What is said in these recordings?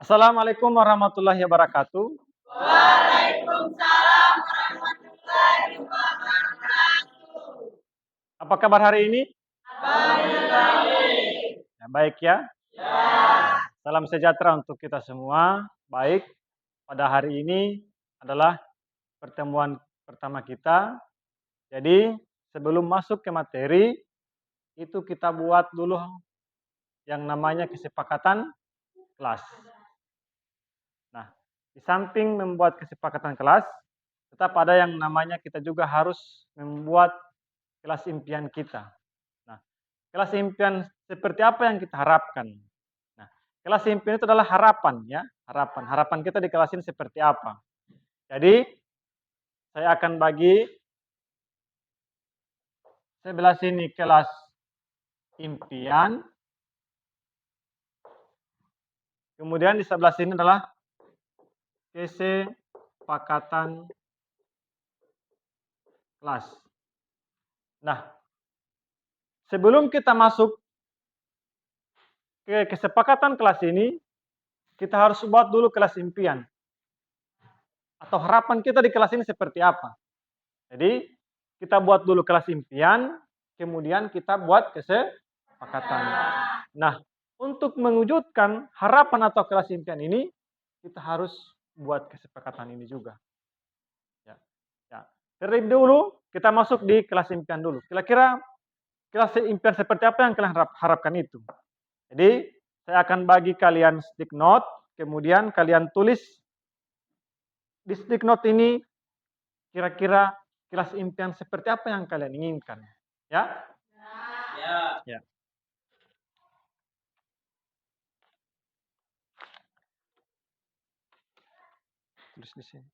Assalamualaikum warahmatullahi wabarakatuh. Waalaikumsalam warahmatullahi wabarakatuh. Apa kabar hari ini? Baik. Ya, baik ya. Ya. Salam sejahtera untuk kita semua. Baik, pada hari ini adalah pertemuan pertama kita. Jadi, sebelum masuk ke materi, itu kita buat dulu yang namanya kesepakatan kelas. Nah, di samping membuat kesepakatan kelas, tetap ada yang namanya kita juga harus membuat kelas impian kita. Nah, kelas impian seperti apa yang kita harapkan? Nah, kelas impian itu adalah harapan ya, harapan. Harapan kita di kelas ini seperti apa? Jadi, saya akan bagi sebelah sini kelas impian, kemudian di sebelah sini adalah kesepakatan kelas. Nah, sebelum kita masuk ke kesepakatan kelas ini, kita harus buat dulu kelas impian. Atau harapan kita di kelas ini seperti apa. Jadi, kita buat dulu kelas impian, kemudian kita buat kesepakatan. Nah, untuk mewujudkan harapan atau kelas impian ini, kita harus buat kesepakatan ini juga. Ya. Ya. Terlebih dulu, kita masuk di kelas impian dulu. Kira-kira kelas impian seperti apa yang kalian harapkan itu? Jadi, saya akan bagi kalian stick note, kemudian kalian tulis di stick note ini kira-kira kelas impian seperti apa yang kalian inginkan. Ya? Ya. Ya. Tulis di sini.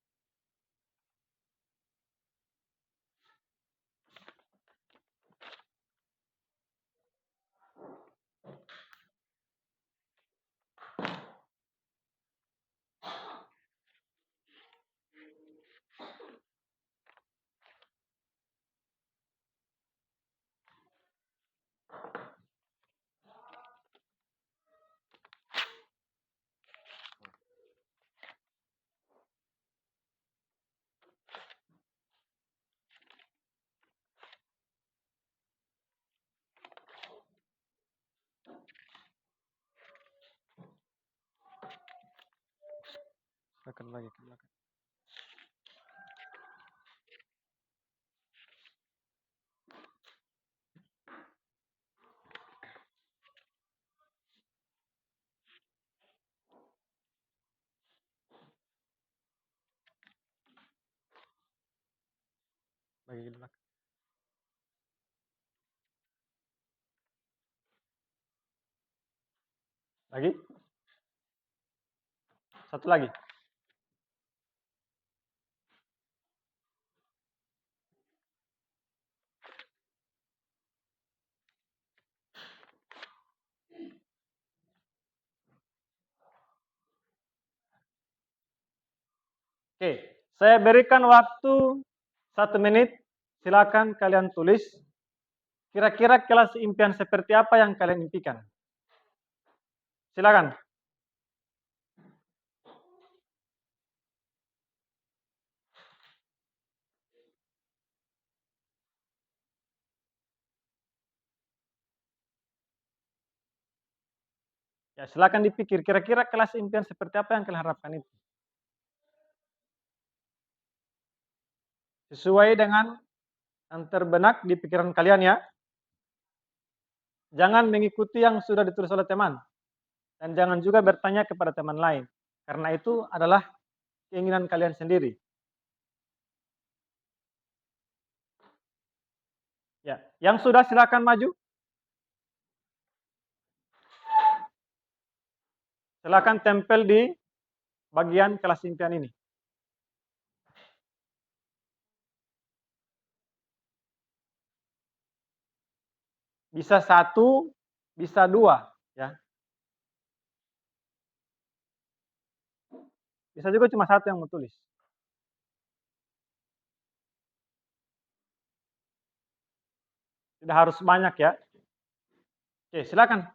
Akan lagi ke belakang. Lagi ke belakang. Lagi? Satu lagi. Oke, saya berikan waktu 1 menit. Silakan kalian tulis. Kira-kira kelas impian seperti apa yang kalian impikan? Silakan. Ya, silakan dipikir. Kira-kira kelas impian seperti apa yang kalian harapkan itu? Sesuai dengan yang terbenak di pikiran kalian ya. Jangan mengikuti yang sudah ditulis oleh teman. Dan jangan juga bertanya kepada teman lain. Karena itu adalah keinginan kalian sendiri. Ya, yang sudah silakan maju. Silakan tempel di bagian kelas impian ini. Bisa satu, bisa dua, ya. Bisa juga cuma satu yang mau tulis. Tidak harus banyak ya. Oke, silakan.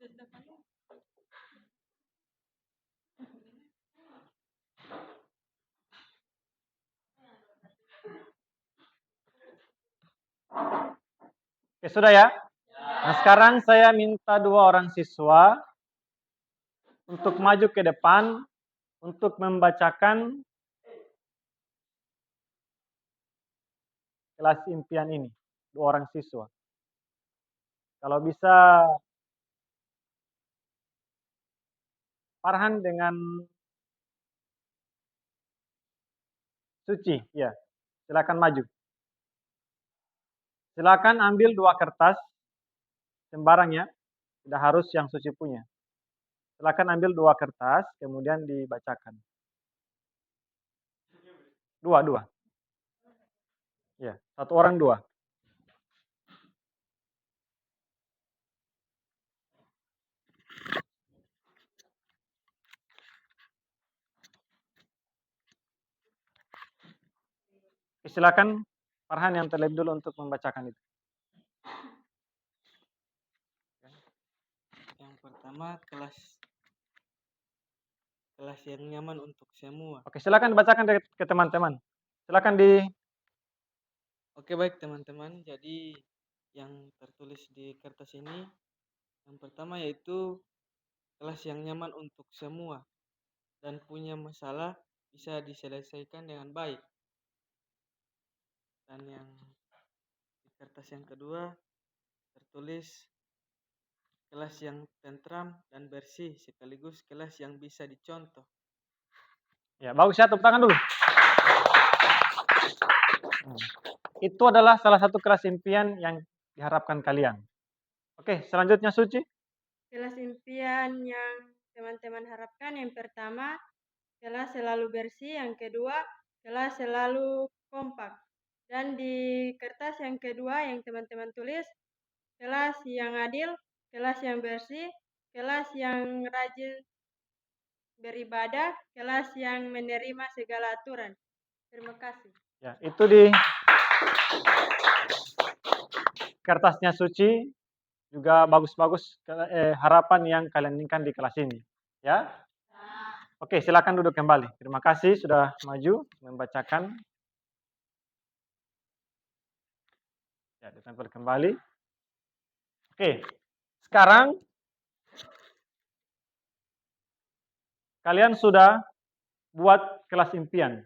Oke, sudah ya? Nah, sekarang saya minta 2 orang siswa untuk maju ke depan untuk membacakan kelas impian ini. 2 orang siswa. Kalau bisa Farhan dengan Suci, ya. Silakan maju. Silakan ambil 2 kertas sembarang ya. Tidak harus yang Suci punya. Silakan ambil 2 kertas, kemudian dibacakan. 2. Ya, 1 orang 2. Silakan Farhan yang terlebih dulu untuk membacakan itu. Yang pertama, kelas yang nyaman untuk semua. Oke, silakan bacakan ke teman-teman. Silakan di Oke, baik teman-teman. Jadi yang tertulis di kertas ini yang pertama yaitu kelas yang nyaman untuk semua dan punya masalah bisa diselesaikan dengan baik. Dan yang di kertas yang kedua tertulis kelas yang tentram dan bersih sekaligus kelas yang bisa dicontoh. Ya, bagus ya, tepuk tangan dulu. Itu adalah salah satu kelas impian yang diharapkan kalian. Oke, selanjutnya Suci. Kelas impian yang teman-teman harapkan yang pertama, kelas selalu bersih, yang kedua, kelas selalu kompak. Dan di kertas yang kedua yang teman-teman tulis, kelas yang adil, kelas yang bersih, kelas yang rajin beribadah, kelas yang menerima segala aturan. Terima kasih. Ya, itu di kertasnya Suci juga bagus-bagus harapan yang kalian inginkan di kelas ini. Ya. Oke, silakan duduk kembali. Terima kasih sudah maju membacakan. Ya, ditempel kembali. Oke. Sekarang kalian sudah buat kelas impian.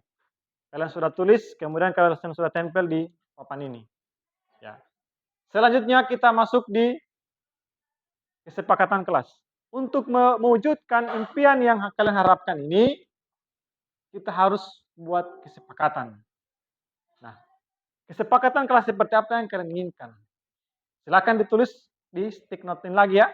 Kalian sudah tulis, kemudian kalian sudah tempel di papan ini. Ya. Selanjutnya kita masuk di kesepakatan kelas. Untuk mewujudkan impian yang kalian harapkan ini, kita harus buat kesepakatan. Nah, kesepakatan kelas seperti apa yang kalian inginkan? Silakan ditulis di stick note lagi ya.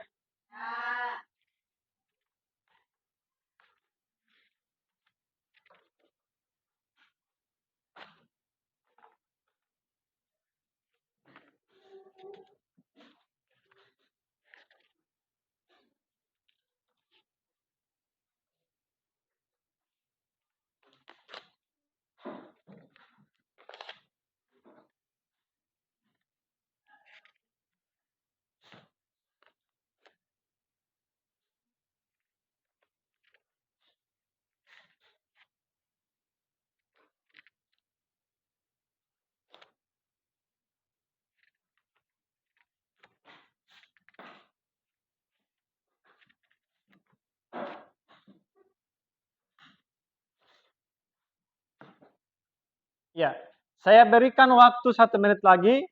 Ya, saya berikan waktu 1 menit lagi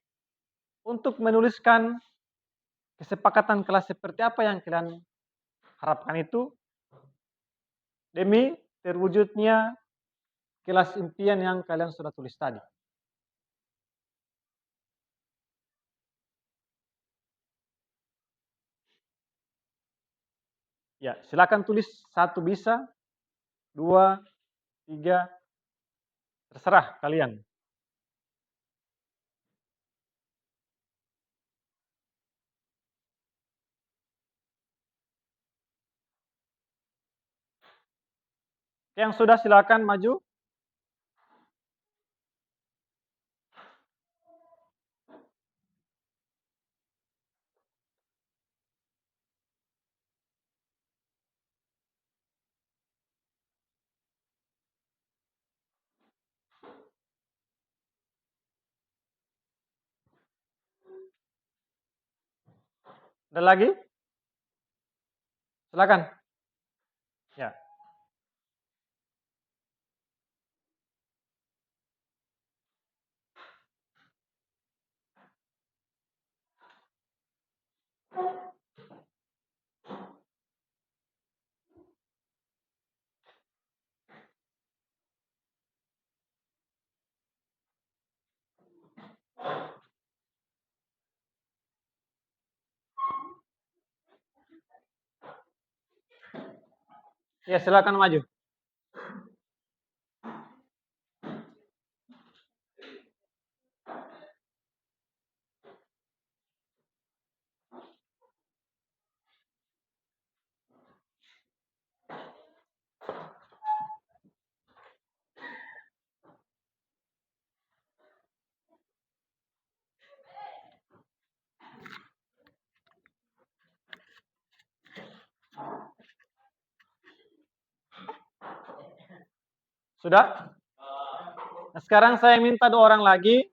untuk menuliskan kesepakatan kelas seperti apa yang kalian harapkan itu demi terwujudnya kelas impian yang kalian sudah tulis tadi. Ya, silakan tulis 1 bisa, 2, 3, terserah kalian. Yang sudah silakan maju. Ada lagi? Silakan. Ya. Ya, silakan maju. Sudah? Nah, sekarang saya minta 2 orang lagi,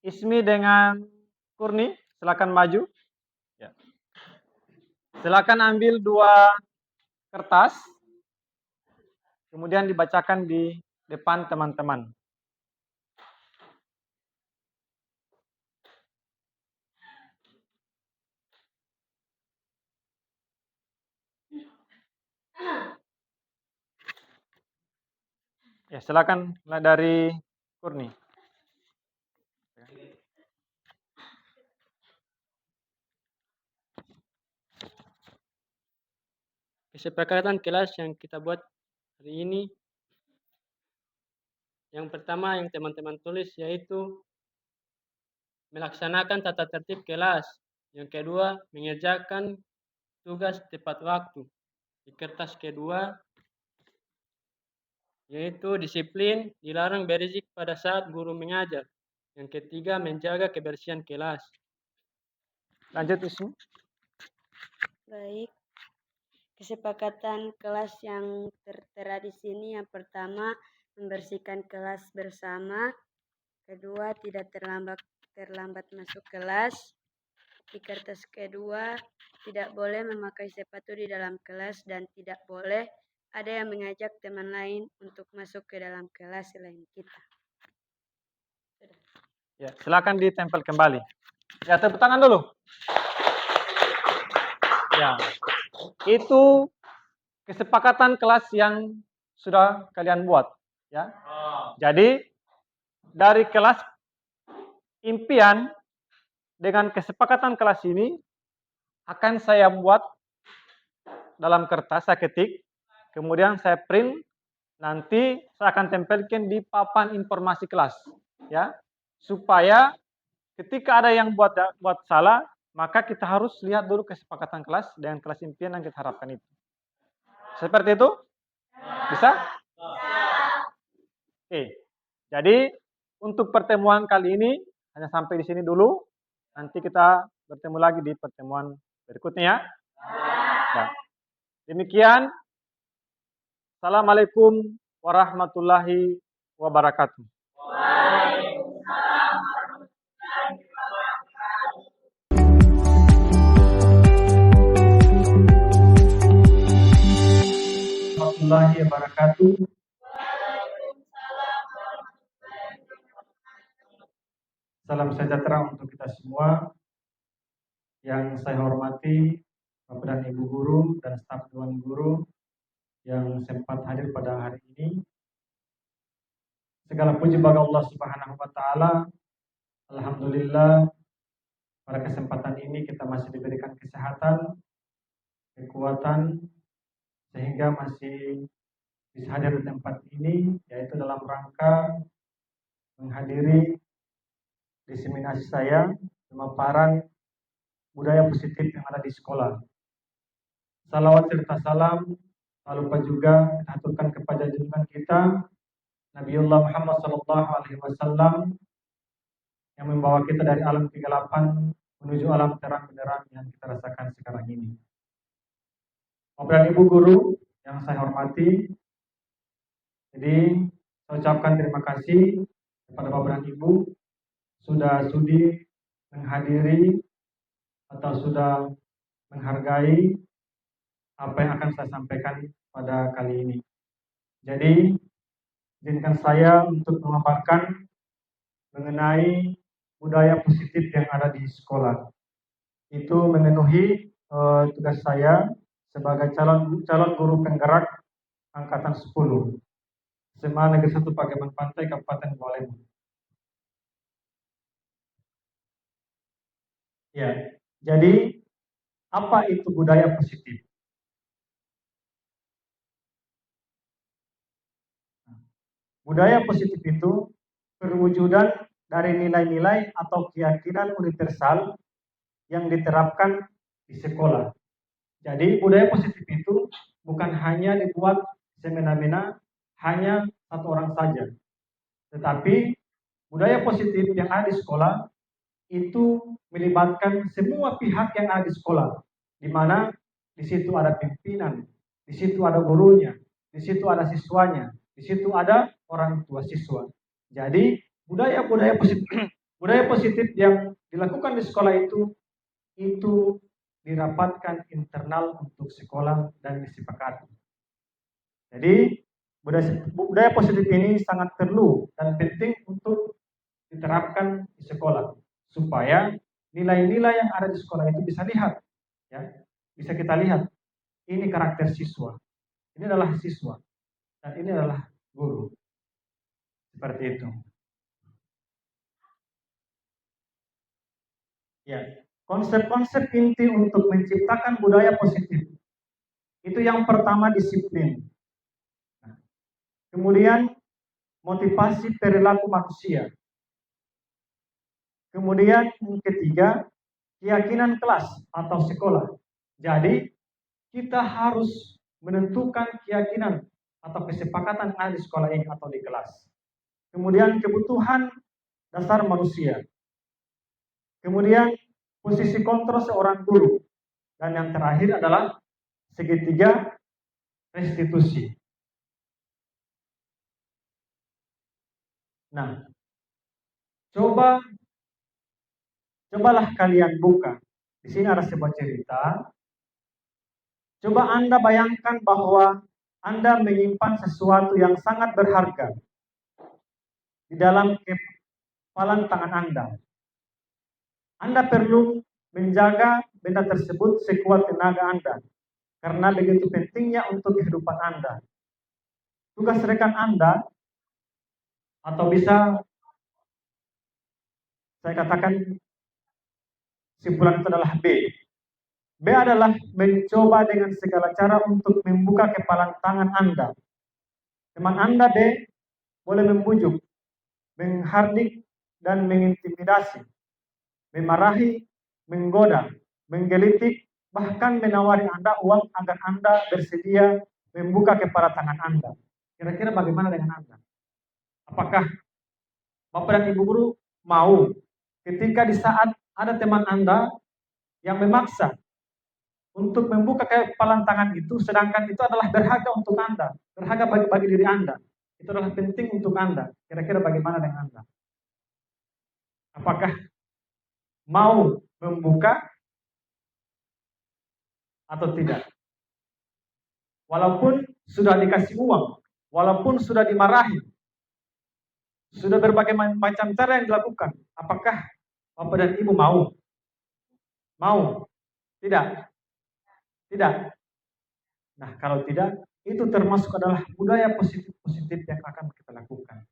Ismi dengan Kurni, silakan maju. Ya. Silakan ambil 2 kertas, kemudian dibacakan di depan teman-teman. Ya, silakan dari Kurni. Kesepakatan kelas yang kita buat hari ini, yang pertama yang teman-teman tulis yaitu melaksanakan tata tertib kelas. Yang kedua, mengerjakan tugas tepat waktu. Di kertas kedua, yaitu disiplin, dilarang berisik pada saat guru mengajar. Yang ketiga, menjaga kebersihan kelas. Lanjut Ismi. Baik. Kesepakatan kelas yang tertera di sini, yang pertama membersihkan kelas bersama, kedua tidak terlambat masuk kelas, di kertas kedua tidak boleh memakai sepatu di dalam kelas dan tidak boleh ada yang mengajak teman lain untuk masuk ke dalam kelas selain kita. Ya, silakan ditempel kembali. Ya, tepuk tangan dulu. Ya. Itu kesepakatan kelas yang sudah kalian buat, ya. Jadi dari kelas impian dengan kesepakatan kelas ini akan saya buat dalam kertas, saya ketik, kemudian saya print, nanti saya akan tempelkan di papan informasi kelas, ya, supaya ketika ada yang buat salah, maka kita harus lihat dulu kesepakatan kelas dengan kelas impian yang kita harapkan itu. Seperti itu? Bisa? Oke. Jadi untuk pertemuan kali ini hanya sampai di sini dulu. Nanti kita bertemu lagi di pertemuan berikutnya. Ya. Demikian. Assalamualaikum warahmatullahi wabarakatuh. Warahmatullahi wabarakatuh. Salam sejahtera untuk kita semua. Yang saya hormati Bapak dan Ibu guru dan staf Dewan Guru yang sempat hadir pada hari ini. Segala puji bagi Allah Subhanahu wa taala. Alhamdulillah pada kesempatan ini kita masih diberikan kesehatan, kekuatan sehingga masih bisa hadir di tempat ini, yaitu dalam rangka menghadiri diseminasi saya pemaparan budaya positif yang ada di sekolah. Salawat serta salam tak lupa juga kita aturkan kepada junjungan kita Nabiullah Muhammad SAW yang membawa kita dari alam kegelapan menuju alam terang benderang yang kita rasakan sekarang ini. Bapak dan Ibu guru yang saya hormati, jadi saya ucapkan terima kasih kepada Bapak dan Ibu sudah sudi menghadiri atau sudah menghargai apa yang akan saya sampaikan pada kali ini. Jadi, izinkan saya untuk memaparkan mengenai budaya positif yang ada di sekolah. Itu memenuhi tugas saya sebagai calon guru penggerak angkatan 10 SMA Negeri 1 Pageman Pantai Kabupaten Bawah Lembang. Ya, jadi apa itu budaya positif? Budaya positif itu perwujudan dari nilai-nilai atau keyakinan universal yang diterapkan di sekolah. Jadi budaya positif itu bukan hanya dibuat semena-mena hanya satu orang saja, tetapi budaya positif yang ada di sekolah itu melibatkan semua pihak yang ada di sekolah, di mana di situ ada pimpinan, di situ ada gurunya, di situ ada siswanya, di situ ada orang tua siswa. Jadi budaya positif yang dilakukan di sekolah itu dirapatkan internal untuk sekolah dan disepakati. Jadi budaya positif ini sangat perlu dan penting untuk diterapkan di sekolah supaya nilai-nilai yang ada di sekolah itu bisa kita lihat ini karakter siswa, ini adalah siswa dan ini adalah guru, seperti itu. Ya, konsep-konsep inti untuk menciptakan budaya positif itu yang pertama disiplin. Kemudian motivasi perilaku manusia. Kemudian yang ketiga, keyakinan kelas atau sekolah. Jadi kita harus menentukan keyakinan atau kesepakatan yang ada di sekolah ini atau di kelas. Kemudian kebutuhan dasar manusia. Kemudian posisi kontrol seorang guru. Dan yang terakhir adalah segitiga restitusi. Nah, cobalah kalian buka. Di sini ada sebuah cerita. Coba Anda bayangkan bahwa Anda menyimpan sesuatu yang sangat berharga di dalam kepalan tangan Anda. Anda perlu menjaga benda tersebut sekuat tenaga Anda, karena begitu pentingnya untuk kehidupan Anda. Tugas rekan Anda, atau bisa saya katakan simpulan itu adalah B. B adalah mencoba dengan segala cara untuk membuka kepalan tangan Anda. Teman Anda B boleh membujuk, menghardik, dan mengintimidasi, memarahi, menggoda, menggelitik, bahkan menawari Anda uang agar Anda bersedia membuka kepala tangan Anda. Kira-kira bagaimana dengan Anda? Apakah Bapak dan Ibu guru mau ketika di saat ada teman Anda yang memaksa untuk membuka kepalan tangan itu, sedangkan itu adalah berharga untuk Anda, berharga bagi diri Anda, itu adalah penting untuk Anda. Kira-kira bagaimana dengan Anda? Apakah mau membuka atau tidak? Walaupun sudah dikasih uang, walaupun sudah dimarahi, sudah berbagai macam cara yang dilakukan, apakah Bapak dan Ibu mau? Mau? Tidak? Tidak? Nah, kalau tidak, itu termasuk adalah budaya positif yang akan kita lakukan.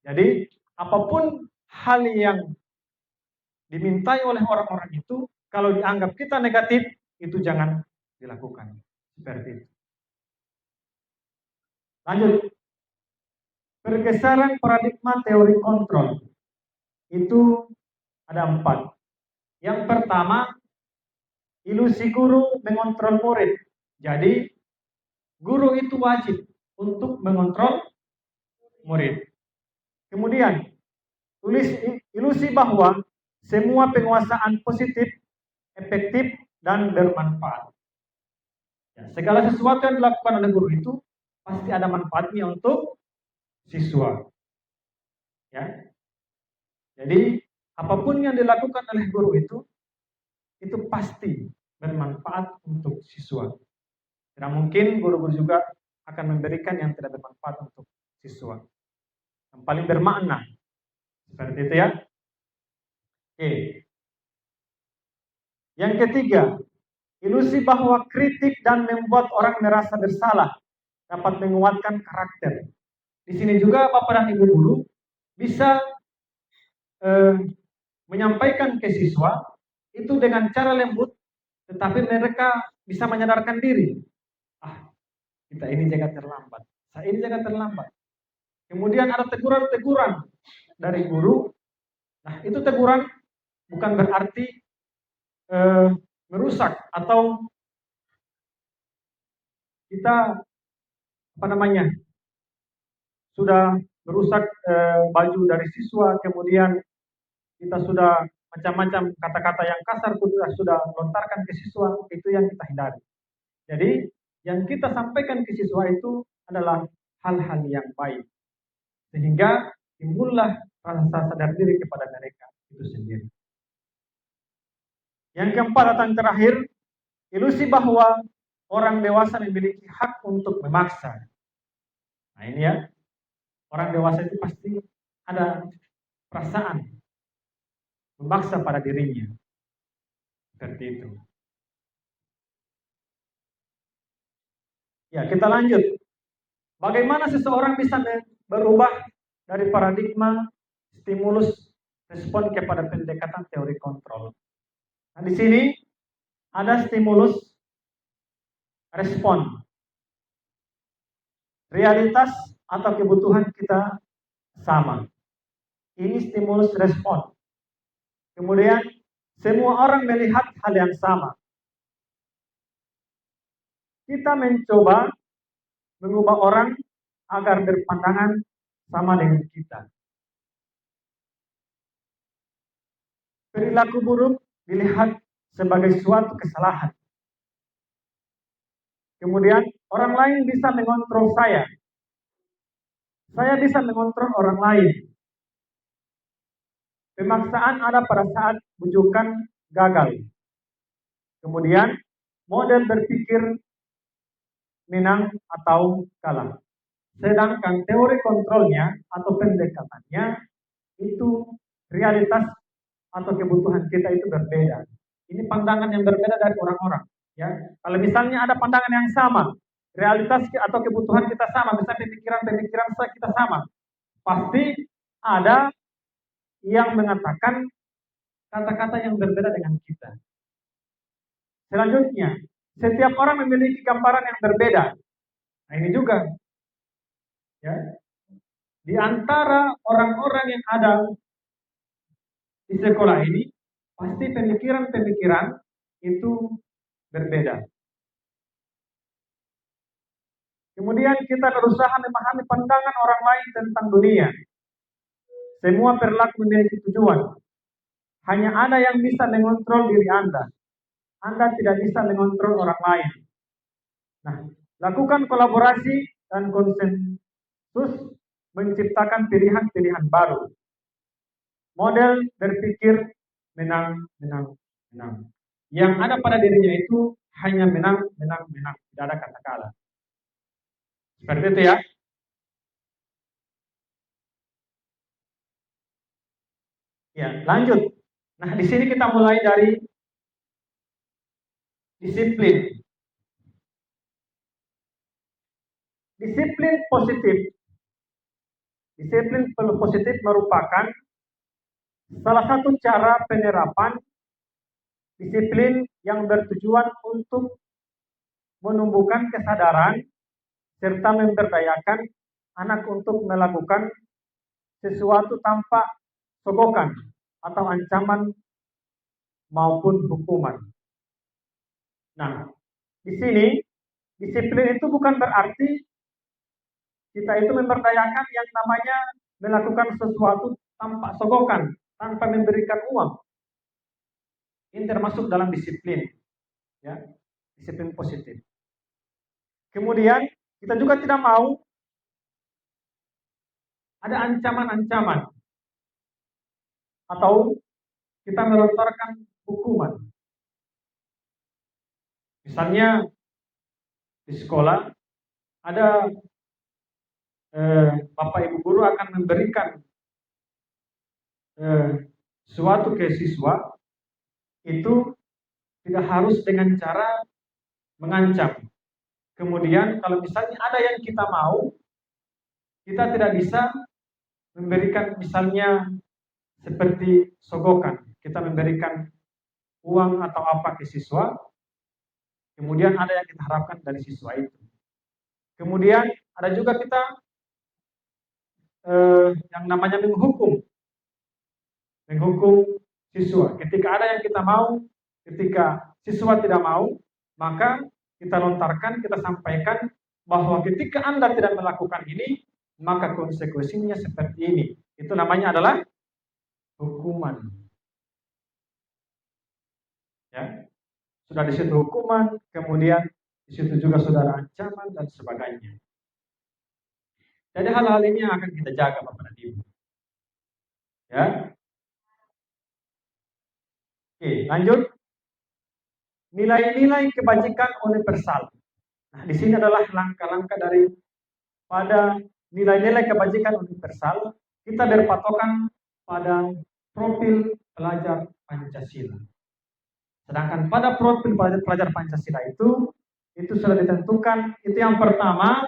Jadi, apapun hal yang dimintai oleh orang-orang itu, kalau dianggap kita negatif, itu jangan dilakukan. Seperti itu. Lanjut. Pergeseran paradigma teori kontrol. Itu ada 4. Yang pertama, ilusi guru mengontrol murid. Jadi, guru itu wajib untuk mengontrol murid. Kemudian, ilusi bahwa semua penguasaan positif, efektif, dan bermanfaat. Ya, segala sesuatu yang dilakukan oleh guru itu pasti ada manfaatnya untuk siswa. Ya. Jadi, apapun yang dilakukan oleh guru itu itu pasti bermanfaat untuk siswa. Tidak mungkin guru-guru juga akan memberikan yang tidak bermanfaat untuk siswa. Yang paling bermakna. Seperti itu ya. Oke. Yang ketiga, ilusi bahwa kritik dan membuat orang merasa bersalah dapat menguatkan karakter. Di sini juga Bapak dan Ibu guru bisa menyampaikan ke siswa itu dengan cara lembut, tetapi mereka bisa menyadarkan diri. Kita ini jaga terlambat, saya ini jaga terlambat. Kemudian ada teguran-teguran dari guru. Nah, itu teguran bukan berarti merusak atau kita sudah merusak baju dari siswa, kemudian kita sudah macam-macam kata-kata yang kasar sudah lontarkan ke siswa, itu yang kita hindari. Jadi yang kita sampaikan ke siswa itu adalah hal-hal yang baik, sehingga timbullah rasa sadar diri kepada mereka itu sendiri. Yang keempat atau yang terakhir, ilusi bahwa orang dewasa memiliki hak untuk memaksa. Nah ini ya, orang dewasa itu pasti ada perasaan memaksa pada dirinya. Seperti itu. Ya, kita lanjut. Bagaimana seseorang bisa berubah dari paradigma stimulus respon kepada pendekatan teori kontrol. Nah, di sini ada stimulus respon. Realitas atau kebutuhan kita sama. Ini stimulus respon. Kemudian semua orang melihat hal yang sama. Kita mencoba mengubah orang agar berpandangan sama dengan kita. Perilaku buruk dilihat sebagai suatu kesalahan. Kemudian orang lain bisa mengontrol saya. Saya bisa mengontrol orang lain. Pemaksaan ada pada saat bujukan gagal. Kemudian model berpikir menang atau kalah. Sedangkan teori kontrolnya atau pendekatannya itu realitas atau kebutuhan kita itu berbeda. Ini pandangan yang berbeda dari orang-orang. Ya, kalau misalnya ada pandangan yang sama, realitas atau kebutuhan kita sama, misalnya pemikiran kita sama, pasti ada yang mengatakan kata-kata yang berbeda dengan kita. Selanjutnya, setiap orang memiliki gambaran yang berbeda. Nah ini juga, ya, di antara orang-orang yang ada di sekolah ini, pasti pemikiran-pemikiran itu berbeda. Kemudian kita berusaha memahami pandangan orang lain tentang dunia. Semua perilaku memiliki tujuan. Hanya ada yang bisa mengontrol diri Anda. Anda tidak bisa mengontrol orang lain. Nah, lakukan kolaborasi dan konsensus menciptakan pilihan-pilihan baru. Model berpikir menang. Yang ada pada dirinya itu hanya menang. Tidak ada kata kalah. Seperti itu ya. Ya, lanjut. Nah, di sini kita mulai dari disiplin. Disiplin positif merupakan salah satu cara penerapan disiplin yang bertujuan untuk menumbuhkan kesadaran serta memberdayakan anak untuk melakukan sesuatu tanpa sogokan atau ancaman maupun hukuman. Nah, di sini disiplin itu bukan berarti kita itu memberdayakan yang namanya melakukan sesuatu tanpa sogokan, tanpa memberikan uang. Ini termasuk dalam disiplin, ya, disiplin positif. Kemudian kita juga tidak mau ada ancaman-ancaman atau kita melontarkan hukuman. Misalnya di sekolah ada Bapak Ibu guru akan memberikan suatu ke siswa, itu tidak harus dengan cara mengancam. Kemudian kalau misalnya ada yang kita mau, kita tidak bisa memberikan misalnya seperti sogokan, kita memberikan uang atau apa ke siswa, kemudian ada yang kita harapkan dari siswa itu. Kemudian ada juga kita yang namanya menghukum siswa. Ketika ada yang kita mau, ketika siswa tidak mau, maka kita lontarkan, kita sampaikan bahwa ketika Anda tidak melakukan ini, maka konsekuensinya seperti ini. Itu namanya adalah hukuman. Ya, sudah di situ hukuman, kemudian di situ juga sudah ada ancaman dan sebagainya. Jadi hal-hal ini yang akan kita jaga, Bapak dan Ibu. Ya. Oke, lanjut. Nilai-nilai kebajikan universal. Nah, di sini adalah langkah-langkah pada nilai-nilai kebajikan universal. Kita berpatokan pada profil pelajar Pancasila. Sedangkan pada profil pelajar Pancasila itu sudah ditentukan. Itu yang pertama,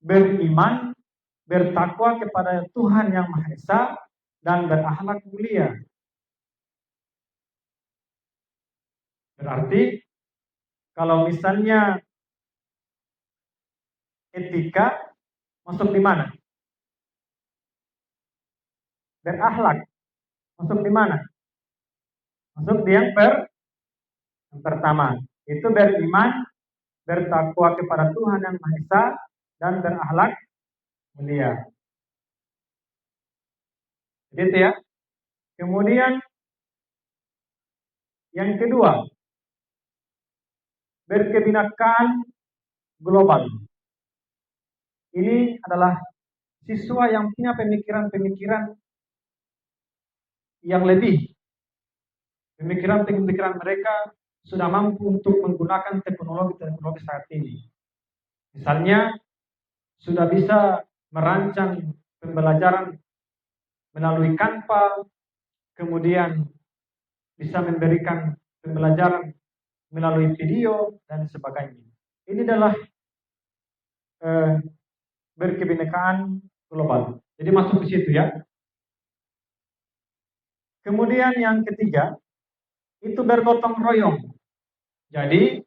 beriman, bertakwa kepada Tuhan Yang Maha Esa, dan berakhlak mulia. Berarti kalau misalnya etika masuk di mana? Berakhlak masuk di mana? Masuk di yang pertama. Itu beriman, bertakwa kepada Tuhan Yang Maha Esa, dan berakhlak mulia. Gitu ya. Kemudian yang kedua, berkebinekaan global. Ini adalah siswa yang punya pemikiran-pemikiran yang lebih. Pemikiran-pemikiran mereka sudah mampu untuk menggunakan teknologi saat ini. Misalnya, sudah bisa merancang pembelajaran melalui Canva, kemudian bisa memberikan pembelajaran melalui video, dan sebagainya. Ini adalah berkebinekaan global. Jadi masuk di situ ya. Kemudian yang ketiga, itu bergotong royong. Jadi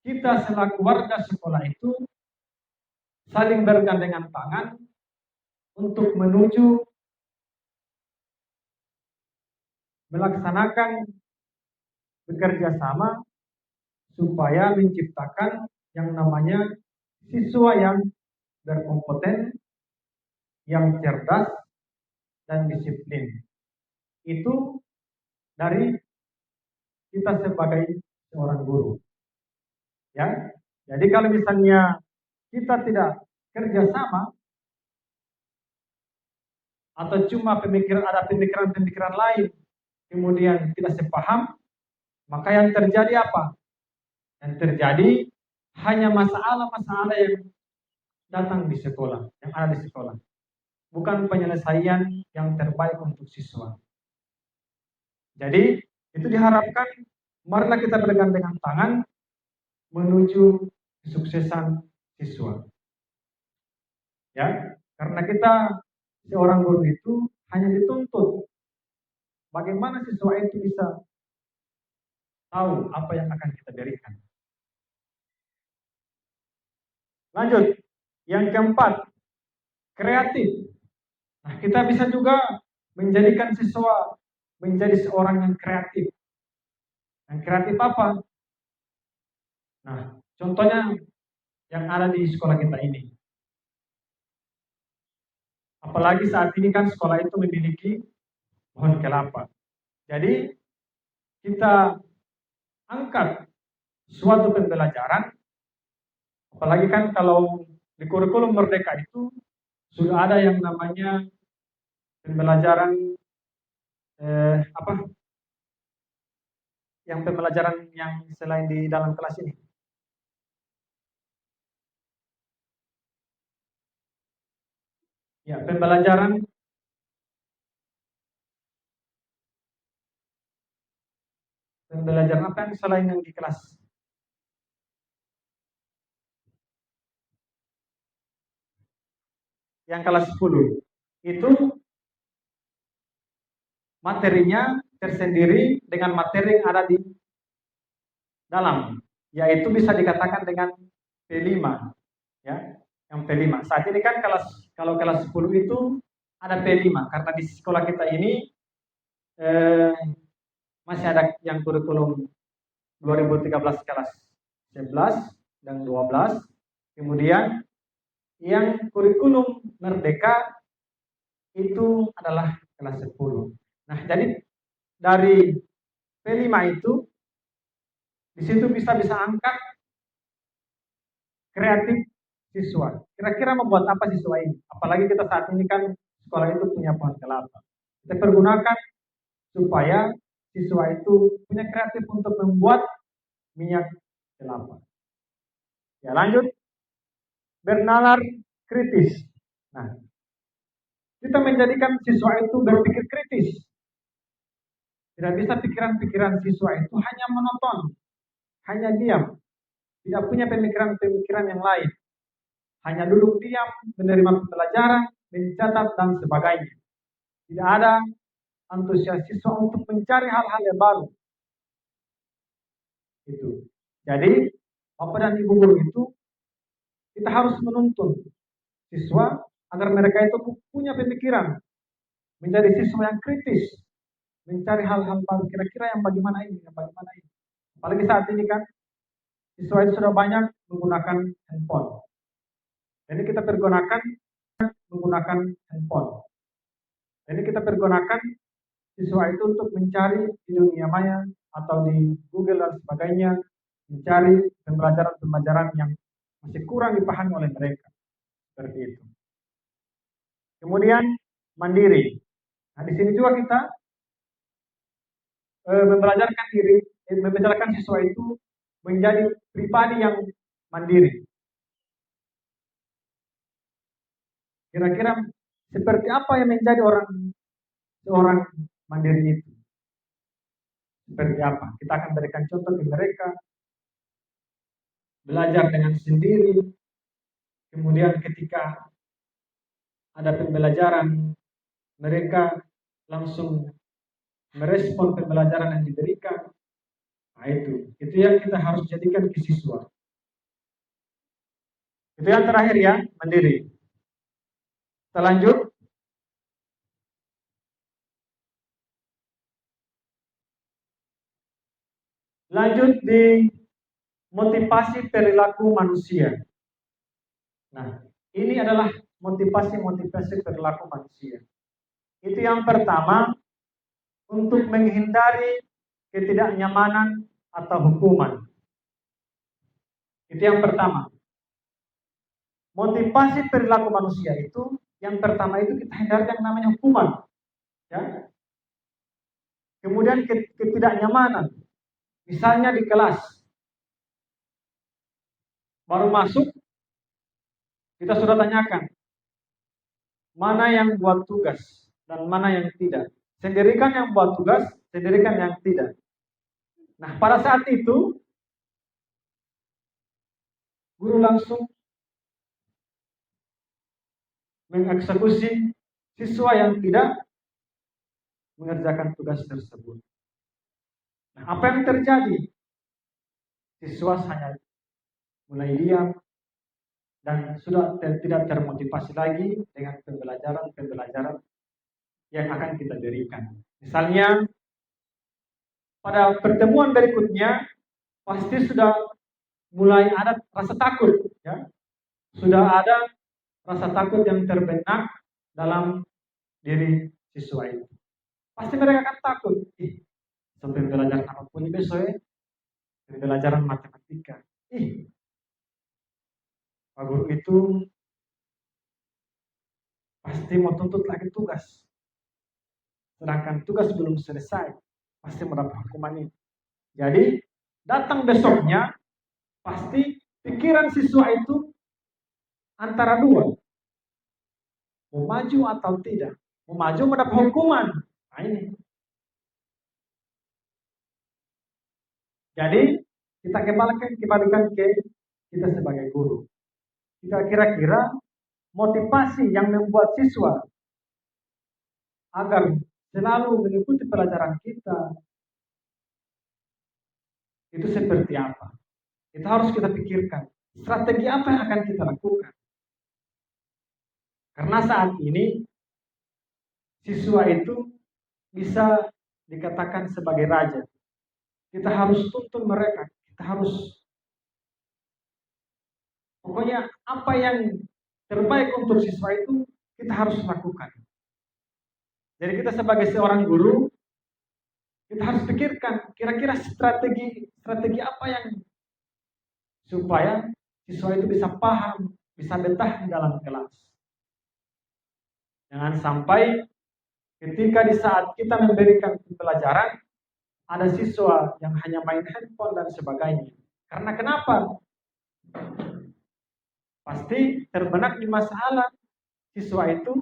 kita selaku warga sekolah itu saling bergandengan tangan untuk menuju melaksanakan bekerja sama supaya menciptakan yang namanya siswa yang berkompeten, yang cerdas, dan disiplin. Itu dari kita sebagai seorang guru. Ya, jadi kalau misalnya kita tidak kerjasama atau cuma ada pemikiran lain, kemudian tidak sepaham, maka yang terjadi apa? Yang terjadi hanya masalah-masalah yang datang di sekolah, yang ada di sekolah. Bukan penyelesaian yang terbaik untuk siswa. Jadi, itu diharapkan, marilah kita bergandengan tangan menuju kesuksesan siswa. Ya, karena kita seorang guru itu hanya dituntut bagaimana siswa itu bisa tahu apa yang akan kita berikan. Lanjut, yang keempat, kreatif. Nah, kita bisa juga menjadikan siswa menjadi seorang yang kreatif. Yang kreatif apa? Nah, contohnya yang ada di sekolah kita ini. Apalagi saat ini kan sekolah itu memiliki pohon kelapa. Jadi, kita angkat suatu pembelajaran, apalagi kan kalau di kurikulum Merdeka itu sudah ada yang namanya pembelajaran yang pembelajaran yang selain di dalam kelas ini? Ya, pembelajaran apa yang selain yang di kelas? Yang kelas 10 itu materinya tersendiri dengan materi yang ada di dalam, yaitu bisa dikatakan dengan P5, ya, yang P5. Saat ini kan kalau kelas 10 itu ada P5 karena di sekolah kita ini masih ada yang kurikulum 2013 kelas 11 dan 12, kemudian yang kurikulum merdeka itu adalah kelas 10. Nah, jadi dari P5 itu di situ bisa angkat kreatif siswa. Kira-kira membuat apa siswa ini? Apalagi kita saat ini kan sekolah itu punya pohon kelapa. Kita pergunakan supaya siswa itu punya kreatif untuk membuat minyak kelapa. Ya, lanjut. Bernalar kritis. Nah, kita menjadikan siswa itu berpikir kritis. Tidak bisa pikiran-pikiran siswa itu hanya monoton, hanya diam, tidak punya pemikiran-pemikiran yang lain. Hanya duduk diam, menerima pembelajaran, mencatat, dan sebagainya. Tidak ada antusias siswa untuk mencari hal-hal yang baru. Itu. Jadi, Bapak dan Ibu guru itu, kita harus menuntun siswa agar mereka itu punya pemikiran, menjadi siswa yang kritis, mencari hal-hal baru, kira-kira yang bagaimana ini. Apalagi saat ini kan, siswa itu sudah banyak menggunakan handphone. Jadi kita pergunakan menggunakan handphone. Jadi kita pergunakan siswa itu untuk mencari di dunia maya atau di Google dan sebagainya, mencari pembelajaran yang masih kurang dipahami oleh mereka. Seperti itu. Kemudian mandiri. Nah, di sini juga kita membelajarkan siswa itu menjadi pribadi yang mandiri. Kira-kira seperti apa yang menjadi seorang mandiri itu? Seperti apa? Kita akan berikan contoh ke mereka. Belajar dengan sendiri. Kemudian ketika ada pembelajaran, mereka langsung merespon pembelajaran yang diberikan. Nah, itu yang kita harus jadikan ke siswa. Itu yang terakhir ya, mandiri. Kita lanjut. Lanjut di motivasi perilaku manusia. Nah, ini adalah motivasi perilaku manusia. Itu yang pertama, untuk menghindari ketidaknyamanan atau hukuman. Itu yang pertama. Motivasi perilaku manusia itu, yang pertama itu kita hindari yang namanya hukuman. Ya. Kemudian ketidaknyamanan. Misalnya di kelas, baru masuk, kita sudah tanyakan, mana yang buat tugas dan mana yang tidak. Sendirikan yang buat tugas, sendirikan yang tidak. Nah, pada saat itu, guru langsung mengeksekusi siswa yang tidak mengerjakan tugas tersebut. Nah, apa yang terjadi? Siswa hanya mulai diam dan sudah tidak termotivasi lagi dengan pembelajaran yang akan kita berikan. Misalnya, pada pertemuan berikutnya, pasti sudah mulai ada rasa takut. Ya. Sudah ada rasa takut yang terbenak dalam diri siswa itu. Pasti mereka akan takut. Sampai belajar apapun besok ya, pembelajaran matematika. Pak guru itu pasti mau tuntut lagi tugas. Sedangkan tugas belum selesai, pasti mendapat hukuman ini. Jadi datang besoknya pasti pikiran siswa itu antara dua, mau maju atau tidak, mau maju mendapat hukuman. Nah ini. Jadi kita kembalikan ke kita sebagai guru. Kita kira-kira motivasi yang membuat siswa agar selalu mengikuti pelajaran kita itu seperti apa? Itu harus kita pikirkan. Strategi apa yang akan kita lakukan? Karena saat ini siswa itu bisa dikatakan sebagai raja. Kita harus tuntun mereka. Kita harus pokoknya apa yang terbaik untuk siswa itu kita harus lakukan. Jadi kita sebagai seorang guru kita harus pikirkan kira-kira strategi apa yang supaya siswa itu bisa paham, bisa betah di dalam kelas. Jangan sampai ketika di saat kita memberikan pelajaran ada siswa yang hanya main handphone dan sebagainya. Karena kenapa? Pasti terbenak di masalah siswa itu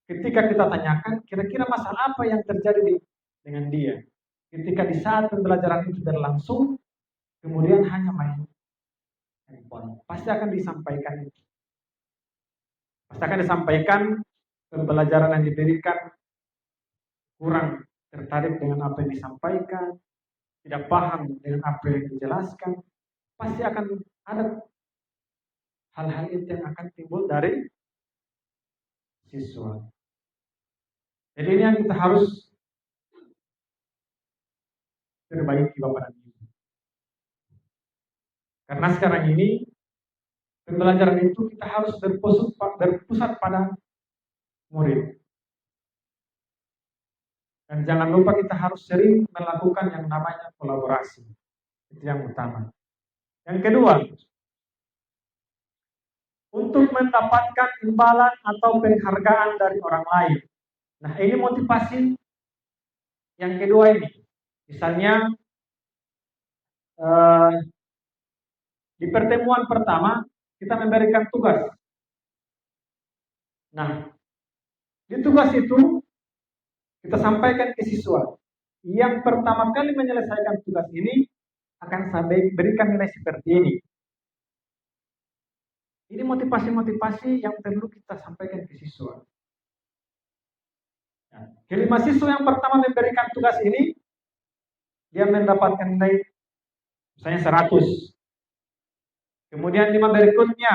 ketika kita tanyakan kira-kira masalah apa yang terjadi dengan dia. Ketika di saat pembelajaran itu berlangsung kemudian hanya main handphone. Pasti akan disampaikan itu. Pasti akan disampaikan pembelajaran yang diberikan kurang tertarik dengan apa yang disampaikan, tidak paham dengan apa yang dijelaskan, pasti akan ada hal-hal itu yang akan timbul dari siswa. Jadi ini yang kita harus perbaiki Bapak dan Ibu. Karena sekarang ini pembelajaran itu kita harus berpusat pada murid. Dan jangan lupa kita harus sering melakukan yang namanya kolaborasi. Itu yang utama. Yang kedua, untuk mendapatkan imbalan atau penghargaan dari orang lain. Nah, ini motivasi yang kedua ini. Misalnya, di pertemuan pertama, kita memberikan tugas. Nah, di tugas itu, kita sampaikan ke siswa. Yang pertama kali menyelesaikan tugas ini, akan saya berikan nilai seperti ini. Ini motivasi-motivasi yang perlu kita sampaikan ke siswa. Nah, kelima siswa yang pertama memberikan tugas ini, dia mendapatkan nilai misalnya 100. Kemudian 5 berikutnya,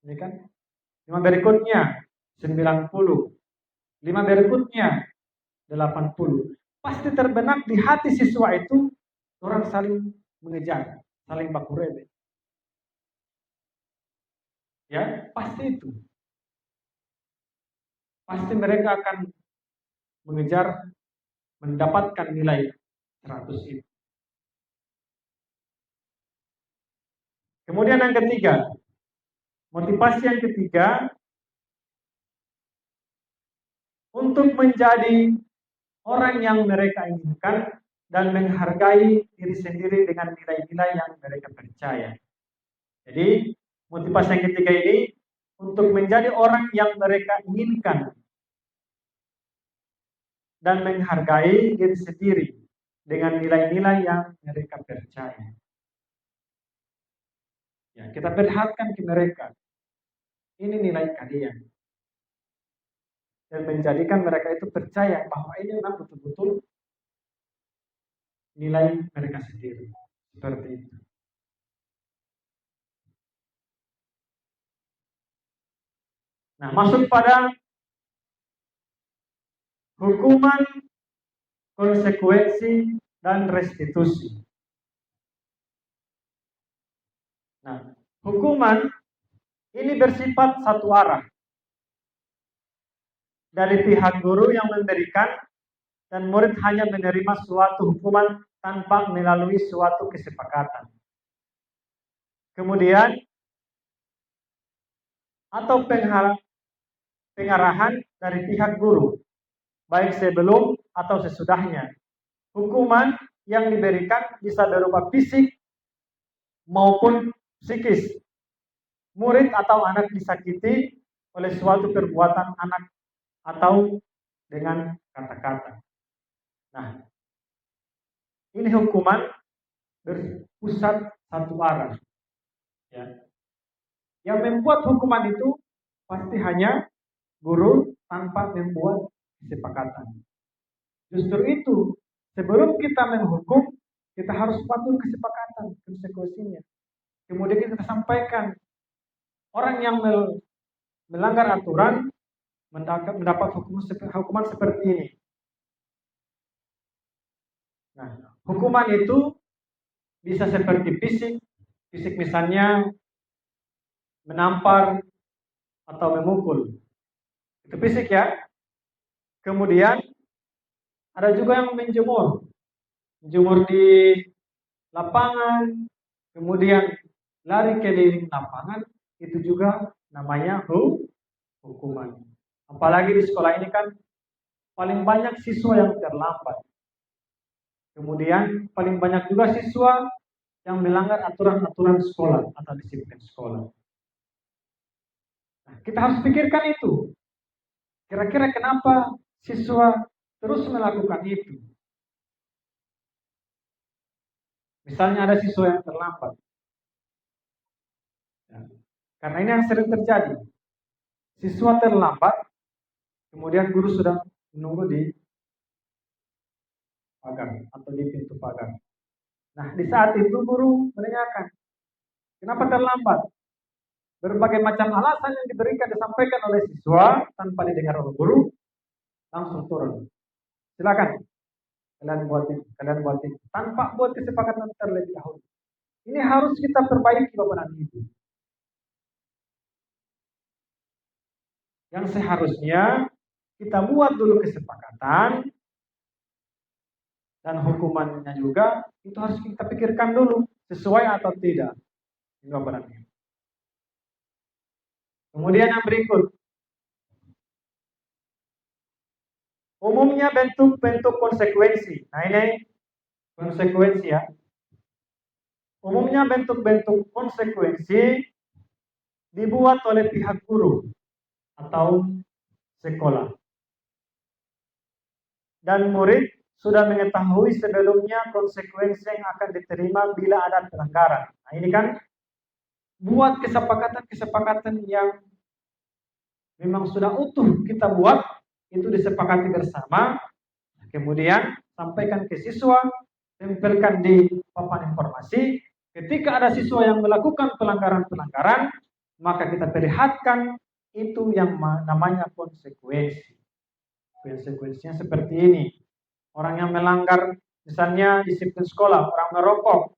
ini kan, 5 berikutnya 90, 5 berikutnya 80. Pasti terbenak di hati siswa itu orang saling mengejar, saling baku rebe. Ya, pasti itu. Pasti mereka akan mengejar mendapatkan nilai 100 itu. Kemudian yang ketiga, motivasi yang ketiga untuk menjadi orang yang mereka inginkan dan menghargai diri sendiri dengan nilai-nilai yang mereka percaya. Jadi motivasi yang ketiga ini untuk menjadi orang yang mereka inginkan dan menghargai diri sendiri dengan nilai-nilai yang mereka percaya. Ya, kita perlihatkan ke mereka, ini nilai kalian. Dan menjadikan mereka itu percaya bahwa ini memang betul-betul nilai mereka sendiri. Seperti itu. Nah, masuk pada hukuman, konsekuensi, dan restitusi. Nah, hukuman ini bersifat satu arah. Dari pihak guru yang memberikan dan murid hanya menerima suatu hukuman tanpa melalui suatu kesepakatan. Kemudian, atau pengarahan dari pihak guru. baik sebelum atau sesudahnya. Hukuman yang diberikan bisa berupa fisik maupun psikis. Murid atau anak disakiti oleh suatu perbuatan anak atau dengan kata-kata. Nah, ini hukuman berpusat satu arah. Ya. Yang membuat hukuman itu pasti hanya guru tanpa membuat kesepakatan. Justru itu, sebelum kita menghukum, kita harus patuh kesepakatan, konsekuensinya. Kemudian kita sampaikan, orang yang melanggar aturan mendapat hukuman seperti ini. Nah, hukuman itu bisa seperti fisik misalnya menampar atau memukul. Itu fisik ya. Kemudian ada juga yang menjemur di lapangan, kemudian lari keliling lapangan, itu juga namanya hukuman. Apalagi di sekolah ini kan paling banyak siswa yang terlambat. Kemudian paling banyak juga siswa yang melanggar aturan-aturan sekolah atau disiplin sekolah. Nah, kita harus pikirkan itu. Kira-kira kenapa siswa terus melakukan itu? Misalnya ada siswa yang terlambat. Ya. Karena ini yang sering terjadi. Siswa terlambat, kemudian guru sudah menunggu di pagar atau di pintu pagar. Nah, di saat itu guru menanyakan, kenapa terlambat? Berbagai macam alasan yang disampaikan oleh siswa tanpa didengar oleh guru, langsung turun. Silakan, kalian buat ini, tanpa buat kesepakatan terlebih dahulu. Ini harus kita perbaiki Bapak dan Ibu. Yang seharusnya kita buat dulu kesepakatan, dan hukumannya juga itu harus kita pikirkan dulu sesuai atau tidak. Kemudian yang berikut, umumnya bentuk-bentuk konsekuensi. Nah ini konsekuensi ya. Umumnya bentuk-bentuk konsekuensi dibuat oleh pihak guru atau sekolah. Dan murid sudah mengetahui sebelumnya konsekuensi yang akan diterima bila ada pelanggaran. Nah ini kan buat kesepakatan yang memang sudah utuh kita buat, itu disepakati bersama, kemudian sampaikan ke siswa, tempelkan di papan informasi. Ketika ada siswa yang melakukan pelanggaran-pelanggaran, maka kita perlihatkan itu yang namanya konsekuensi. Konsekuensinya seperti ini. Orang yang melanggar misalnya disiplin sekolah, orang merokok.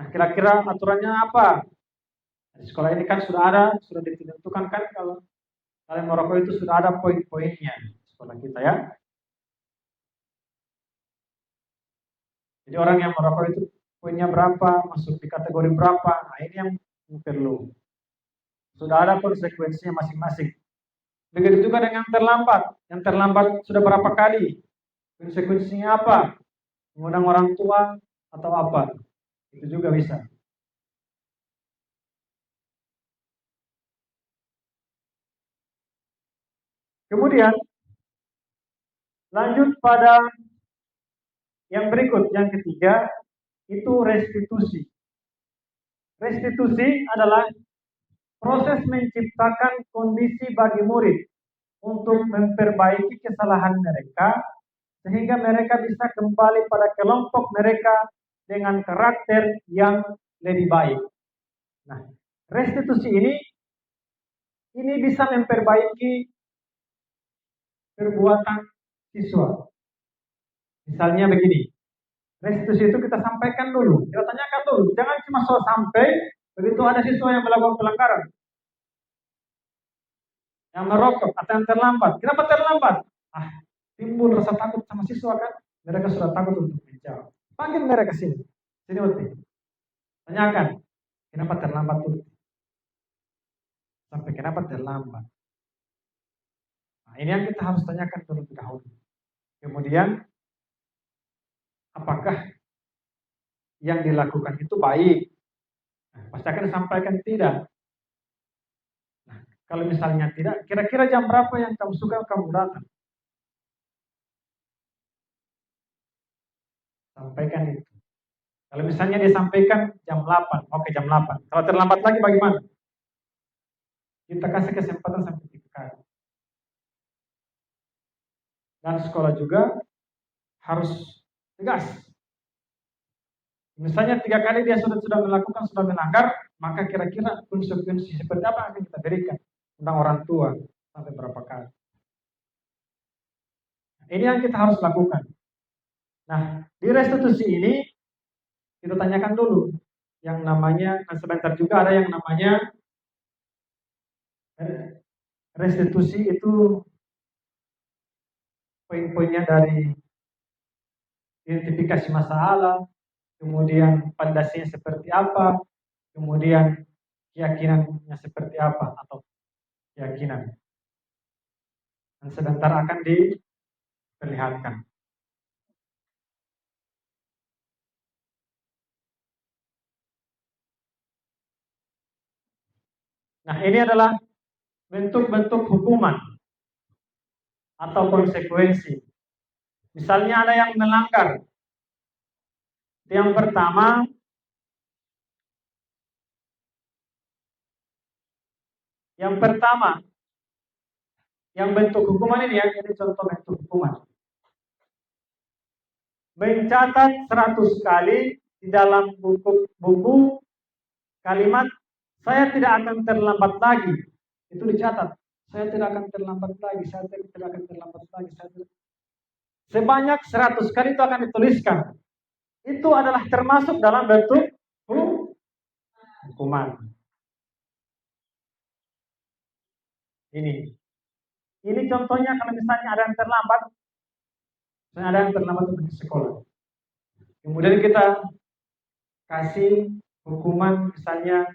Nah, kira-kira aturannya apa? Di sekolah ini kan sudah ditentukan kan kalau kalian merokok itu sudah ada poin-poinnya di sekolah kita ya. Jadi orang yang merokok itu poinnya berapa, masuk di kategori berapa. Nah, ini yang perlu. Sudah ada konsekuensinya masing-masing. Begitu juga dengan terlambat. Yang terlambat sudah berapa kali? Konsekuensinya apa? Mengundang orang tua atau apa? Itu juga bisa. Kemudian lanjut pada yang berikut, yang ketiga, itu restitusi. Restitusi adalah proses menciptakan kondisi bagi murid untuk memperbaiki kesalahan mereka sehingga mereka bisa kembali pada kelompok mereka dengan karakter yang lebih baik. Nah, restitusi ini bisa memperbaiki perbuatan siswa. Misalnya begini, restitusi itu kita sampaikan dulu, kita tanyakan dulu, jangan cuma soal sampai begitu ada siswa yang melakukan pelanggaran, yang merokok atau yang terlambat. Kenapa terlambat? Timbul rasa takut sama siswa kan? Mereka sudah takut untuk menjawab. Panggil mereka sini Uti. Tanyakan, kenapa terlambat tuh? Sampai kenapa terlambat? Nah, ini yang kita harus tanyakan terlebih dahulu. Kemudian apakah yang dilakukan itu baik? Nah, pasti akan disampaikan tidak. Nah, kalau misalnya tidak, kira-kira jam berapa yang kamu suka kamu datang? Sampaikan itu. Kalau misalnya disampaikan jam 8, oke jam 8. Kalau terlambat lagi bagaimana? Kita kasih kesempatan sampai 3 kali. Dan sekolah juga harus tegas. Misalnya 3 kali dia sudah melakukan, sudah melanggar, maka kira-kira konsekuensi seperti apa yang akan kita berikan tentang orang tua sampai berapa kali. Ini yang kita harus lakukan. Nah, di restitusi ini kita tanyakan dulu yang namanya, dan sebentar juga ada yang namanya restitusi itu poin-poinnya dari identifikasi masalah, kemudian fondasinya seperti apa, kemudian keyakinannya seperti apa atau keyakinan. Dan sebentar akan diperlihatkan. Nah, ini adalah bentuk-bentuk hukuman atau konsekuensi. Misalnya ada yang melanggar. Yang pertama, yang bentuk hukuman ini ya, ini contoh bentuk hukuman. Mencatat 100 kali di dalam buku kalimat saya tidak akan terlambat lagi. Itu dicatat. Saya tidak akan terlambat lagi, saya tidak akan terlambat lagi. Sebanyak 100 kali itu akan dituliskan. Itu adalah termasuk dalam bentuk hukuman. Ini contohnya kalau misalnya ada yang terlambat, untuk pergi sekolah. Kemudian kita kasih hukuman, misalnya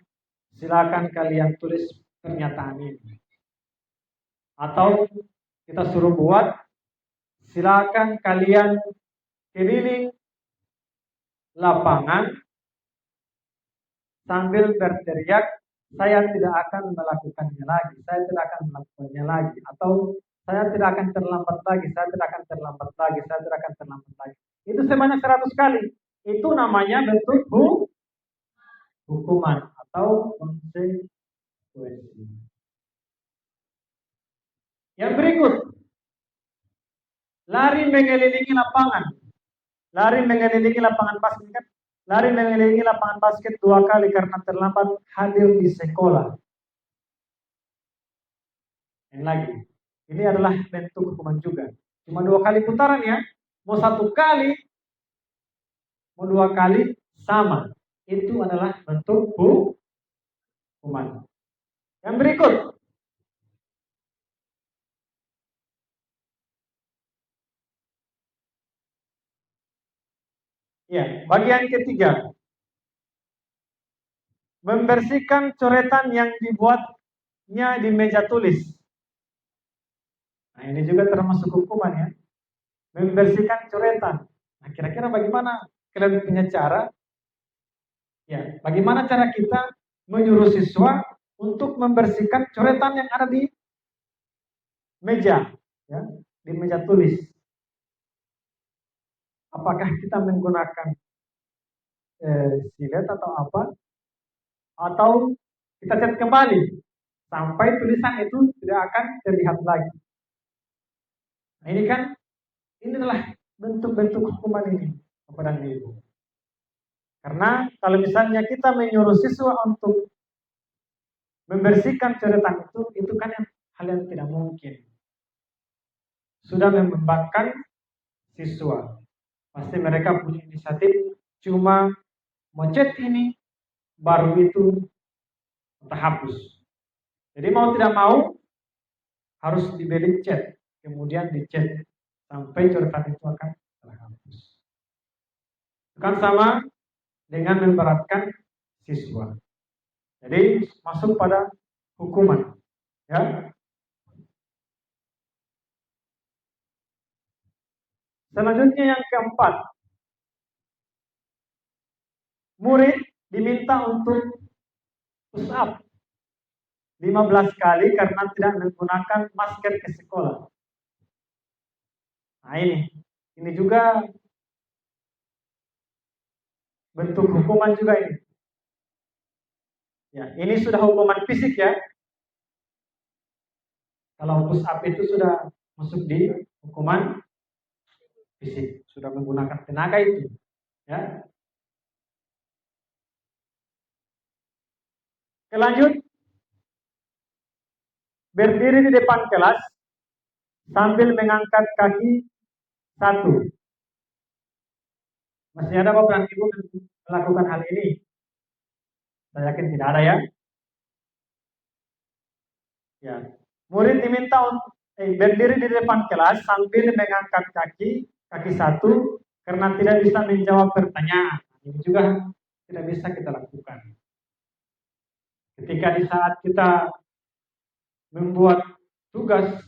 silakan kalian tulis pernyataan ini. Atau kita suruh buat, silakan kalian keliling lapangan sambil berteriak, saya tidak akan melakukannya lagi, saya tidak akan melakukannya lagi, atau saya tidak akan terlambat lagi, saya tidak akan terlambat lagi, saya tidak akan terlambat lagi. Itu sebanyak 100 kali. Itu namanya bentuk hukuman atau konsekuensi. Yang berikut, lari mengelilingi lapangan. Lari mengelilingi lapangan basket kan? Lari mengelilingi lapangan basket 2 kali karena terlambat hadir di sekolah. Yang lagi, ini adalah bentuk hukuman juga. Cuma 2 kali putaran ya. Mau 1 kali, mau 2 kali sama. Itu adalah bentuk hukuman. Yang berikut, ya, bagian ketiga. Membersihkan coretan yang dibuatnya di meja tulis. Nah, ini juga termasuk hukuman ya. Membersihkan coretan. Nah, kira-kira bagaimana kalian punya cara? Ya, bagaimana cara kita menyuruh siswa untuk membersihkan coretan yang ada di meja, ya, di meja tulis? Apakah kita menggunakan silet atau apa? Atau kita cat kembali sampai tulisan itu tidak akan terlihat lagi. Nah, ini adalah bentuk-bentuk hukuman ini kepada Ibu. Karena kalau misalnya kita menyuruh siswa untuk membersihkan coretan itu kan hal yang tidak mungkin. Sudah membebankan siswa. Pasti mereka punya inisiatif, cuma mau cat ini, baru itu kita hapus. Jadi mau tidak mau harus dibeli cat, kemudian dicat sampai coretan itu akan terhapus. Itu kan sama dengan memberatkan siswa. Jadi masuk pada hukuman, ya. Selanjutnya yang keempat, murid diminta untuk push up 15 kali karena tidak menggunakan masker ke sekolah. Nah ini juga bentuk hukuman juga ini. Ya, ini sudah hukuman fisik ya. Kalau push up itu sudah masuk di hukuman fisik, sudah menggunakan tenaga itu, ya. Lanjut, berdiri di depan kelas sambil mengangkat kaki satu. Masih ada Bapak dan Ibu melakukan hal ini? Saya yakin tidak ada ya. Ya, murid diminta untuk berdiri di depan kelas sambil mengangkat kaki satu karena tidak bisa menjawab pertanyaan. Ini juga tidak bisa kita lakukan. Ketika di saat kita membuat tugas,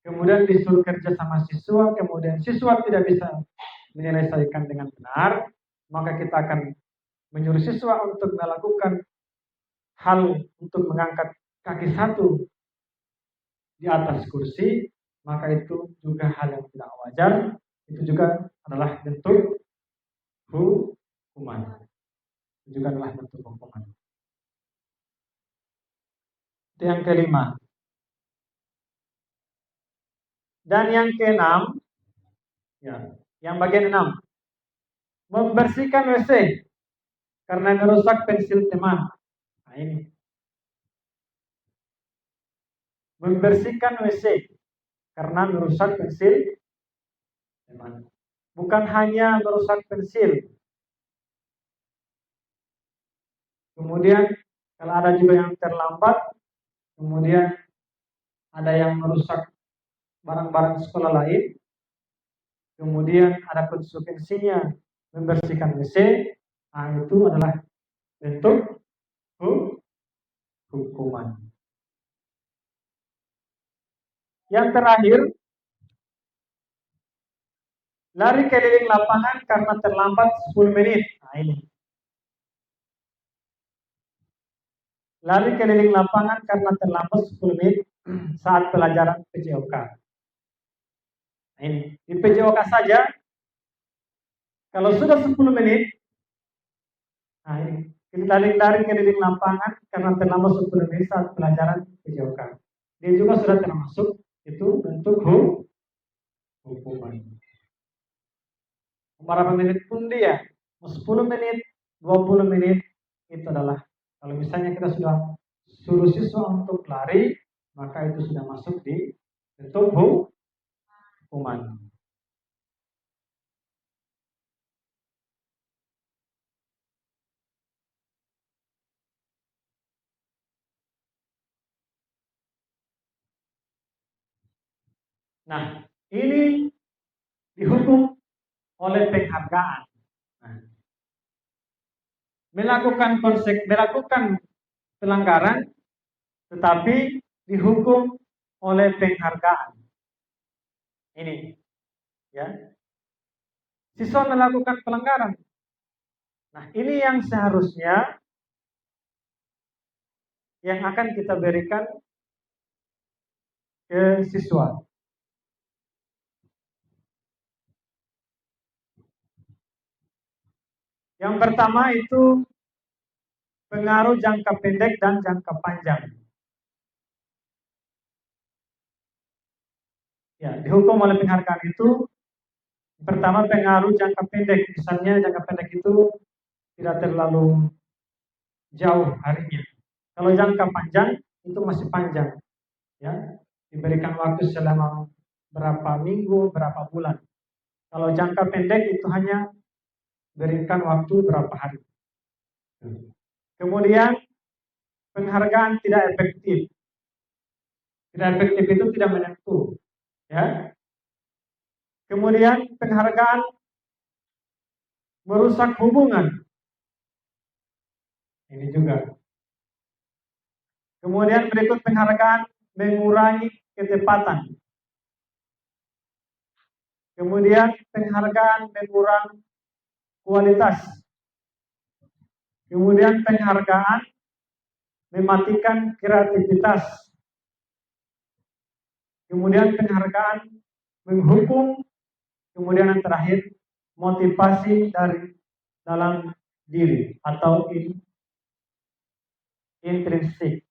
kemudian disuruh kerja sama siswa, kemudian siswa tidak bisa menyelesaikan dengan benar, maka kita akan menyuruh siswa untuk melakukan hal untuk mengangkat kaki satu di atas kursi, maka itu juga hal yang tidak wajar, itu juga adalah bentuk hukuman. Itu juga adalah bentuk hukuman. Itu yang kelima. Dan yang keenam, ya, yang bagian 6, membersihkan WC karena merusak pensil teman. Nah ini, membersihkan WC karena merusak pensil teman. Bukan hanya merusak pensil, kemudian kalau ada juga yang terlambat, kemudian ada yang merusak barang-barang sekolah lain, kemudian ada konsekuensinya membersihkan WC, nah itu adalah bentuk hukuman. Yang terakhir, lari keliling lapangan karena terlambat 10 menit. Nah ini. Lari keliling lapangan karena terlambat 10 menit saat pelajaran PJOK. Nah ini, di PJOK saja, kalau sudah 10 menit, nah ini, lari keliling lapangan karena terlambat 10 menit saat pelajaran PJOK. Dia juga sudah termasuk, itu bentuk hukuman. Berapa menit pun dia, 10 menit, 20 menit, itu adalah, kalau misalnya kita sudah suruh siswa untuk lari, maka itu sudah masuk di bentuk hukuman. Nah, ini dihukum oleh penghargaan. Nah, melakukan pelanggaran, tetapi dihukum oleh penghargaan. Ini, ya. Siswa melakukan pelanggaran. Nah, ini yang seharusnya yang akan kita berikan ke siswa. Yang pertama itu pengaruh jangka pendek dan jangka panjang. Ya, dihukum oleh penghargaan itu pertama pengaruh jangka pendek. Misalnya jangka pendek itu tidak terlalu jauh harinya. Kalau jangka panjang itu masih panjang. Ya, diberikan waktu selama berapa minggu, berapa bulan. Kalau jangka pendek itu hanya berikan waktu berapa hari. Kemudian penghargaan tidak efektif. Tidak efektif itu tidak menyentuh. Ya. Kemudian penghargaan merusak hubungan. Ini juga. Kemudian berikut penghargaan mengurangi ketepatan. kemudian penghargaan mengurangi kualitas, kemudian penghargaan mematikan kreativitas, kemudian penghargaan menghukum, kemudian yang terakhir motivasi dari dalam diri atau intrinsik.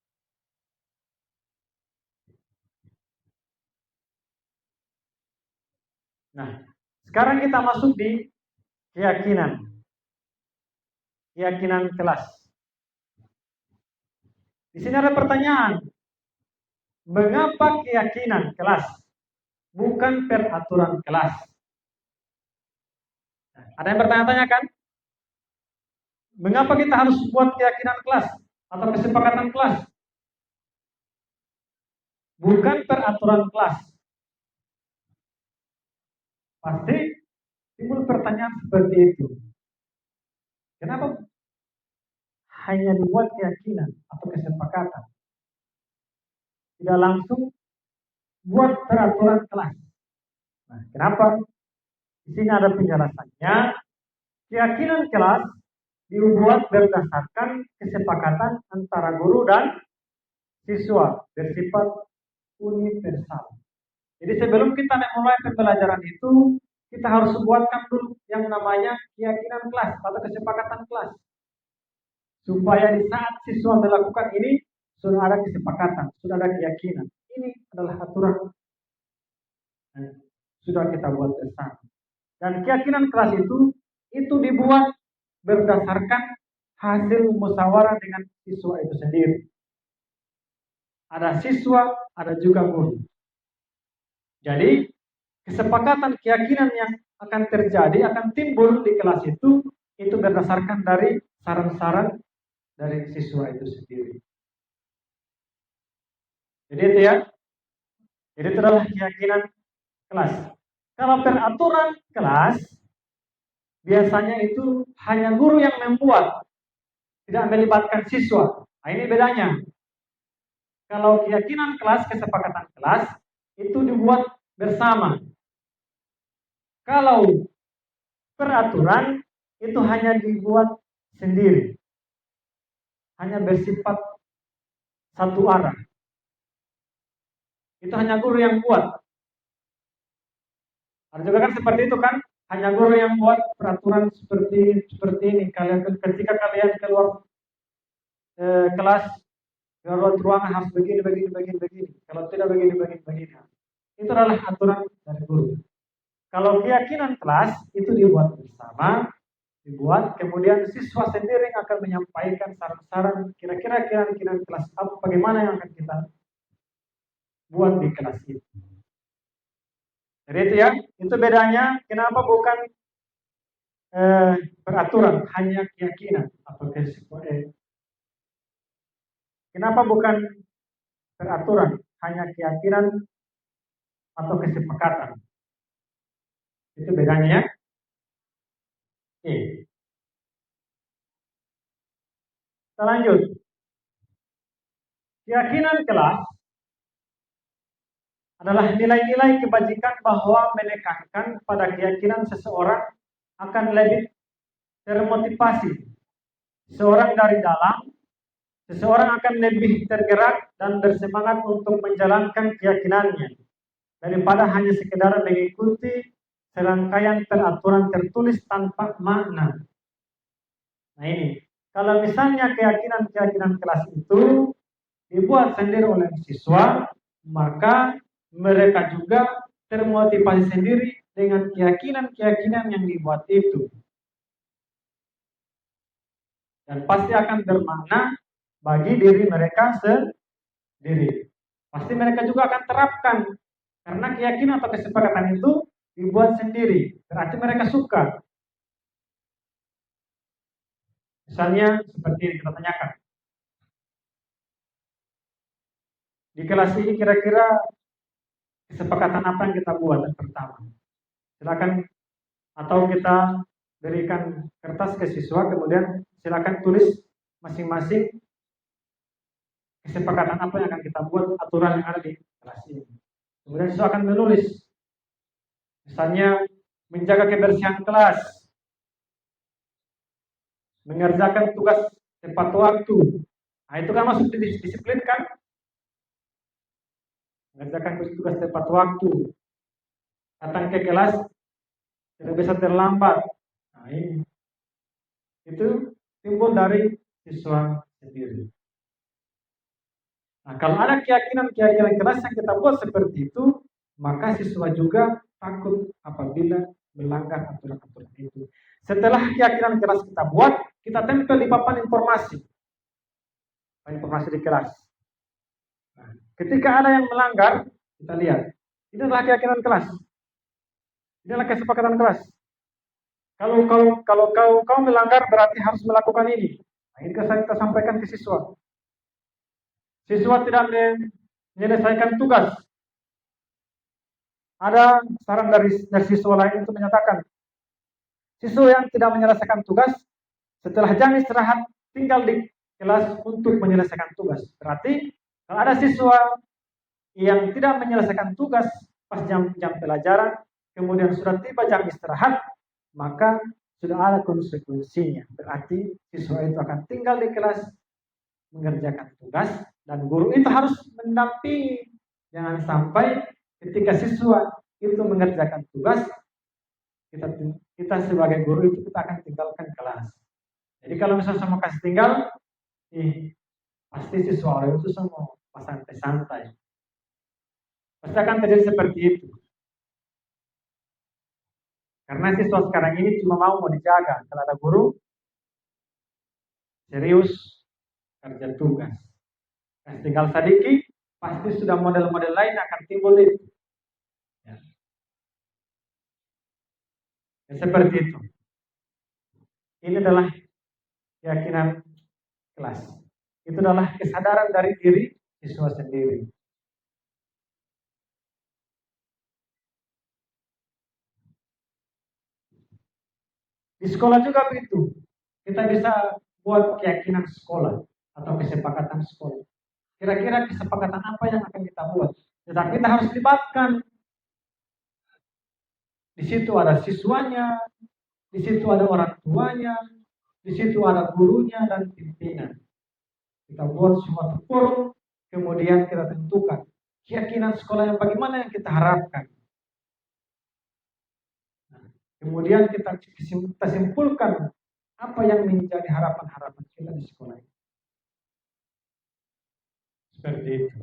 Nah, sekarang kita masuk di keyakinan kelas. Di sini ada pertanyaan, mengapa keyakinan kelas, bukan peraturan kelas? Ada yang bertanya-tanya kan? Mengapa kita harus buat keyakinan kelas atau kesepakatan kelas? Bukan peraturan kelas. Pasti timbul pertanyaan seperti itu. Kenapa hanya dibuat keyakinan atau kesepakatan? Tidak langsung buat peraturan kelas. Nah, kenapa? Di sini ada penjelasannya. Keyakinan kelas dibuat berdasarkan kesepakatan antara guru dan siswa, bersifat universal. Jadi sebelum kita memulai pembelajaran itu, kita harus buatkan dulu yang namanya keyakinan kelas atau kesepakatan kelas. Supaya di saat siswa melakukan ini, sudah ada kesepakatan, sudah ada keyakinan. Ini adalah aturan. Sudah kita buat bersama. Dan keyakinan kelas itu dibuat berdasarkan hasil musyawarah dengan siswa itu sendiri. Ada siswa, ada juga guru. Jadi, kesepakatan keyakinan yang akan terjadi, akan timbul di kelas itu berdasarkan dari saran-saran dari siswa itu sendiri. Jadi itu ya. Jadi itu adalah keyakinan kelas. Kalau peraturan kelas, biasanya itu hanya guru yang membuat, tidak melibatkan siswa. Nah, ini bedanya. Kalau keyakinan kelas, kesepakatan kelas, itu dibuat bersama. Kalau peraturan, itu hanya dibuat sendiri. Hanya bersifat satu arah. Itu hanya guru yang buat. Ada juga kan seperti itu kan, hanya guru yang buat peraturan seperti ini. Ketika kalian keluar kelas, keluar ruangan harus begini. Kalau tidak begini. Itu adalah aturan dari guru. Kalau keyakinan kelas itu dibuat bersama, kemudian siswa sendiri yang akan menyampaikan saran-saran kira-kira keyakinan kelas apa, bagaimana yang akan kita buat di kelas itu. Jadi itu ya, itu bedanya. Kenapa bukan peraturan, hanya keyakinan atau kenapa bukan peraturan, hanya keyakinan atau kesepakatan? Itu bedanya ya. Oke. Kita lanjut. Keyakinan kelas adalah nilai-nilai kebajikan bahwa menekankan pada keyakinan seseorang akan lebih termotivasi. Seorang dari dalam, seseorang akan lebih tergerak dan bersemangat untuk menjalankan keyakinannya daripada hanya sekedar mengikuti serangkaian peraturan tertulis tanpa makna. Nah ini, kalau misalnya keyakinan kelas itu dibuat sendiri oleh siswa, maka mereka juga termotivasi sendiri dengan keyakinan yang dibuat itu. Dan pasti akan bermakna bagi diri mereka sendiri. Pasti mereka juga akan terapkan. Karena keyakinan atau kesepakatan itu dibuat sendiri. Berarti mereka suka. Misalnya seperti yang kita tanyakan. Di kelas ini kira-kira kesepakatan apa yang kita buat yang pertama? Silakan, atau kita berikan kertas ke siswa, kemudian silakan tulis masing-masing kesepakatan apa yang akan kita buat, aturan yang ada di kelas ini. Kemudian siswa akan menulis Misalnya menjaga kebersihan kelas, mengerjakan tugas tepat waktu. Nah, itu kan masuk di disiplin kan? Mengerjakan tugas tepat waktu. Datang ke kelas tidak bisa terlambat. Nah, ini itu timbul dari siswa sendiri. Nah, kalau ada keyakinan kelas yang kita buat seperti itu, maka siswa juga takut apabila melanggar aturan-aturan itu. Setelah keyakinan kelas kita buat, kita tempel di papan informasi di kelas. Nah, ketika ada yang melanggar, kita lihat. Ini adalah keyakinan kelas. Ini adalah kesepakatan kelas. Kalau kau melanggar berarti harus melakukan ini. Nah, ini kita sampaikan ke siswa. Siswa tidak menyelesaikan tugas. Ada saran dari siswa lain untuk menyatakan, siswa yang tidak menyelesaikan tugas, setelah jam istirahat tinggal di kelas untuk menyelesaikan tugas. Berarti kalau ada siswa yang tidak menyelesaikan tugas pas jam pelajaran, kemudian sudah tiba jam istirahat, maka sudah ada konsekuensinya. Berarti siswa itu akan tinggal di kelas mengerjakan tugas dan guru itu harus mendampingi. Jangan sampai ketika siswa itu mengerjakan tugas, kita sebagai guru itu kita akan tinggalkan kelas. Jadi kalau misalnya sama kasih tinggal, pasti siswa itu semua santai. Pasti akan terjadi seperti itu. Karena siswa sekarang ini cuma mau dijaga. Kalau ada guru serius kerja tugas. Kasih tinggal sedikit, pasti sudah model-model lain akan timbul itu. Ya. Seperti itu. Ini adalah keyakinan kelas. Itu adalah kesadaran dari diri siswa sendiri. Di sekolah juga begitu. Kita bisa buat keyakinan sekolah atau kesepakatan sekolah. Kira-kira kesepakatan apa yang akan kita buat? Tetapi kita harus libatkan. Di situ ada siswanya, di situ ada orang tuanya, di situ ada gurunya dan pimpinan. Kita buat suatu forum, kemudian kita tentukan keyakinan sekolah yang bagaimana yang kita harapkan. Kemudian kita simpulkan apa yang menjadi harapan-harapan kita di sekolah ini. Seperti itu.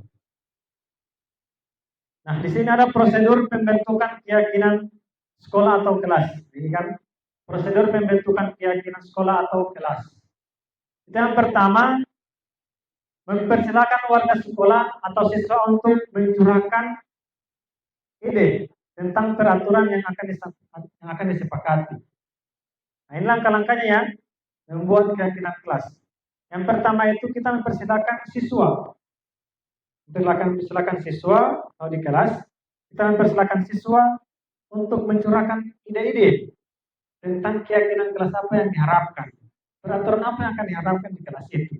Nah, di sini ada prosedur pembentukan keyakinan sekolah atau kelas. Ini kan prosedur pembentukan keyakinan sekolah atau kelas. Yang pertama, mempersilakan warga sekolah atau siswa untuk mencurahkan ide tentang peraturan yang akan disepakati. Nah, ini langkah-langkahnya ya, membuat keyakinan kelas. Yang pertama itu kita mempersilakan siswa. Mempersilakan siswa atau di kelas, kita mempersilakan siswa untuk mencurahkan ide-ide tentang keyakinan kelas apa yang diharapkan. Peraturan apa yang akan diharapkan di kelas itu.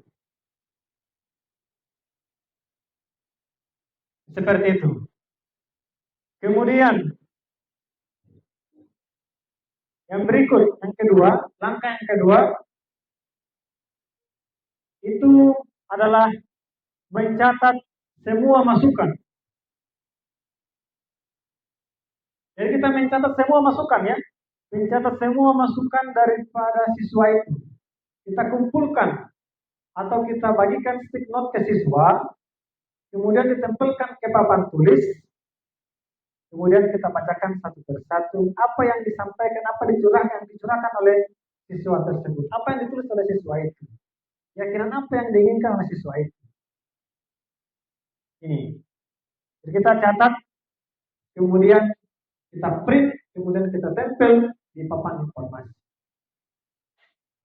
Seperti itu. Kemudian yang berikut, langkah yang kedua itu adalah mencatat semua masukan. Jadi kita mencatat semua masukan ya, mencatat semua masukan daripada siswa itu. Kita kumpulkan atau kita bagikan stick note ke siswa, kemudian ditempelkan ke papan tulis. Kemudian kita bacakan satu persatu apa yang disampaikan, apa dicurahkan oleh siswa tersebut, apa yang ditulis oleh siswa itu, keyakinan apa yang diinginkan oleh siswa itu. Ini, jadi kita catat, kemudian kita print, kemudian kita tempel di papan informasi.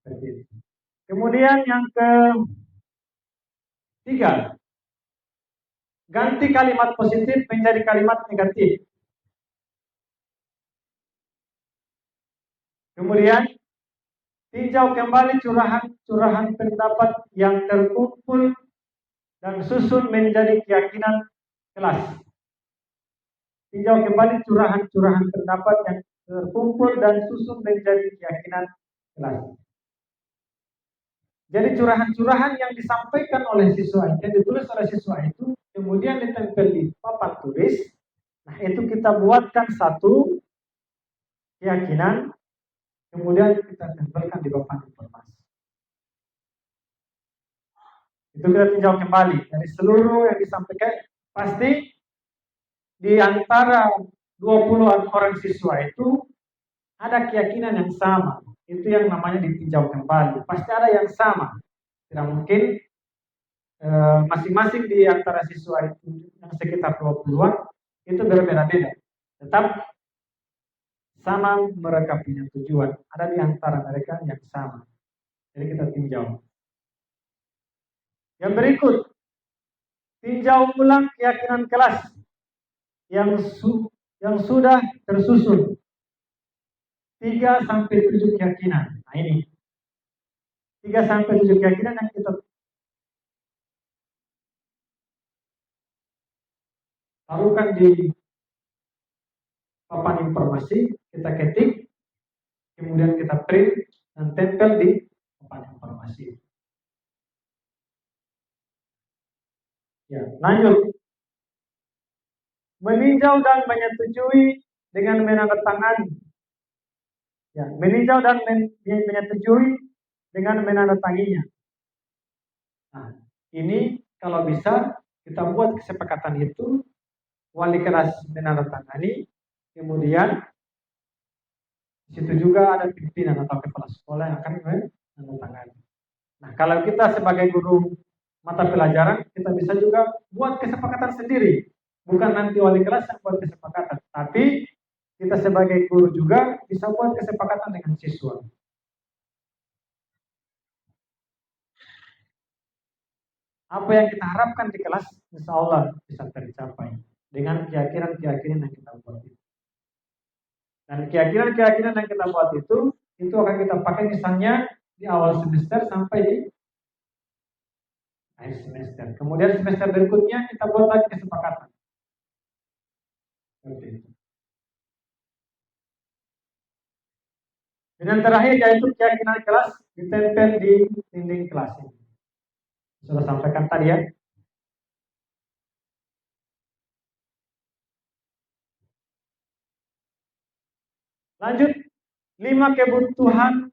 Seperti itu. Kemudian yang ketiga, ganti kalimat positif menjadi kalimat negatif. Kemudian tinjau kembali curahan pendapat yang terkumpul dan susun menjadi keyakinan kelas. tinjau kembali curahan-curahan pendapat yang terkumpul dan susun menjadi keyakinan kelas. Jadi curahan-curahan yang disampaikan oleh siswa, yang ditulis oleh siswa itu, kemudian ditempel di papan tulis. Nah, itu kita buatkan satu keyakinan, kemudian kita tempelkan di papan informasi. Itu kita tinjau kembali dari seluruh yang disampaikan. Pasti di antara 20 orang siswa itu ada keyakinan yang sama. Itu yang namanya ditinjau kembali. Pasti ada yang sama. Tidak mungkin masing-masing di antara siswa itu yang sekitar 20-an itu berbeda-beda. Tetap sama mereka punya tujuan. Ada di antara mereka yang sama. Jadi kita tinjau. Yang berikut, tinjau ulang keyakinan kelas yang sudah tersusun. 3 sampai 7 keyakinan. Nah ini 3 sampai 7 keyakinan yang kita taruhkan di papan informasi, kita ketik, kemudian kita print dan tempel di papan informasi. Ya, lanjut. Meninjau dan menyetujui dengan menandatangani. Ya, meninjau dan menyetujui dengan menandatanginya. Nah, ini kalau bisa kita buat kesepakatan itu, wali kelas menandatangani, kemudian di situ juga ada pimpinan atau kepala sekolah yang akan menandatangani. Nah, kalau kita sebagai guru mata pelajaran, kita bisa juga buat kesepakatan sendiri. Bukan nanti wali kelas yang buat kesepakatan, tapi kita sebagai guru juga bisa buat kesepakatan dengan siswa. Apa yang kita harapkan di kelas, insya Allah bisa tercapai dengan keyakinan-keyakinan yang kita buat itu. Dan keyakinan-keyakinan yang kita buat itu akan kita pakai misalnya di awal semester sampai di akhir semester. Kemudian semester berikutnya kita buat lagi kesepakatan. Seperti itu. Dan yang terakhir yaitu keyakinan kelas ditempel di dinding kelas ini. Sudah sampaikan tadi ya. Lanjut, 5 kebutuhan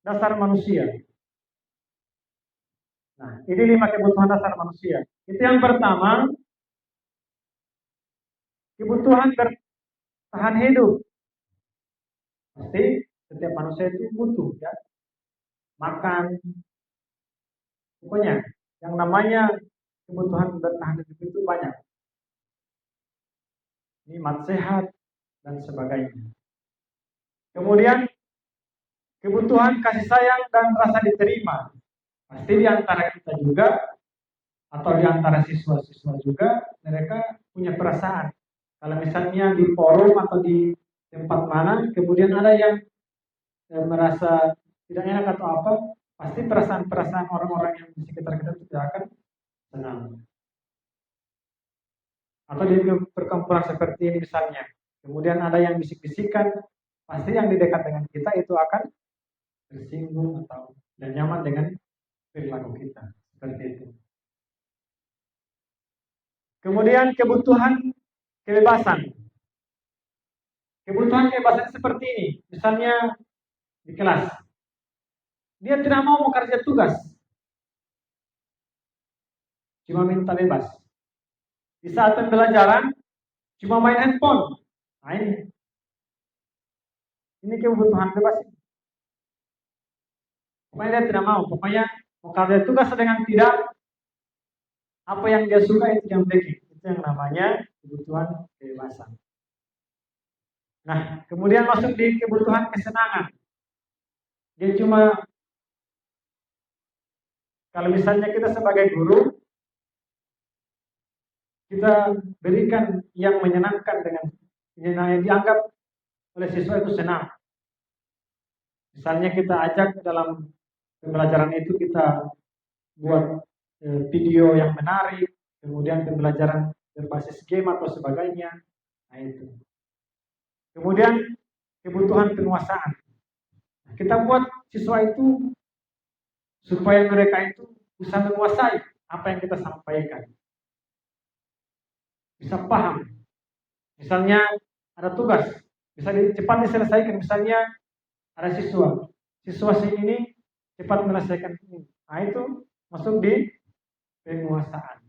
dasar manusia. Nah, ini 5 kebutuhan dasar manusia. Itu yang pertama, kebutuhan bertahan hidup. Pasti setiap manusia itu butuh ya, makan. Pokoknya yang namanya kebutuhan bertahan hidup itu banyak. Nikmat sehat dan sebagainya. Kemudian kebutuhan kasih sayang dan rasa diterima. Pasti di antara kita juga atau di antara siswa-siswa juga mereka punya perasaan. Kalau misalnya di forum atau di tempat mana kemudian ada yang merasa tidak enak atau apa, pasti perasaan-perasaan orang-orang yang di sekitar kita tidak akan senang. Atau di perkumpulan seperti ini misalnya, kemudian ada yang bisik-bisikan, pasti yang di dekat dengan kita itu akan tersinggung atau dan nyaman dengan perilaku kita. Seperti itu. Kemudian kebutuhan kebebasan. Kebutuhan kebebasan seperti ini, misalnya di kelas, dia tidak mau kerja tugas, cuma minta bebas. Di saat pembelajaran, cuma main handphone. Nah ini kebutuhan bebas. Pokoknya dia tidak mau, pokoknya mau kerja tugas dengan tidak, apa yang dia suka itu yang bikin. Itu yang namanya kebutuhan kebebasan. Nah, kemudian masuk di kebutuhan kesenangan. Dia cuma, kalau misalnya kita sebagai guru, kita berikan yang menyenangkan dengan yang dianggap oleh siswa itu senang. Misalnya kita ajak dalam pembelajaran itu kita buat video yang menarik, kemudian pembelajaran berbasis game atau sebagainya. Nah itu. Kemudian kebutuhan penguasaan. Kita buat siswa itu supaya mereka itu bisa menguasai apa yang kita sampaikan. Bisa paham. Misalnya ada tugas, bisa cepat diselesaikan. Misalnya ada siswa ini cepat menyelesaikan ini. Nah itu masuk di penguasaan.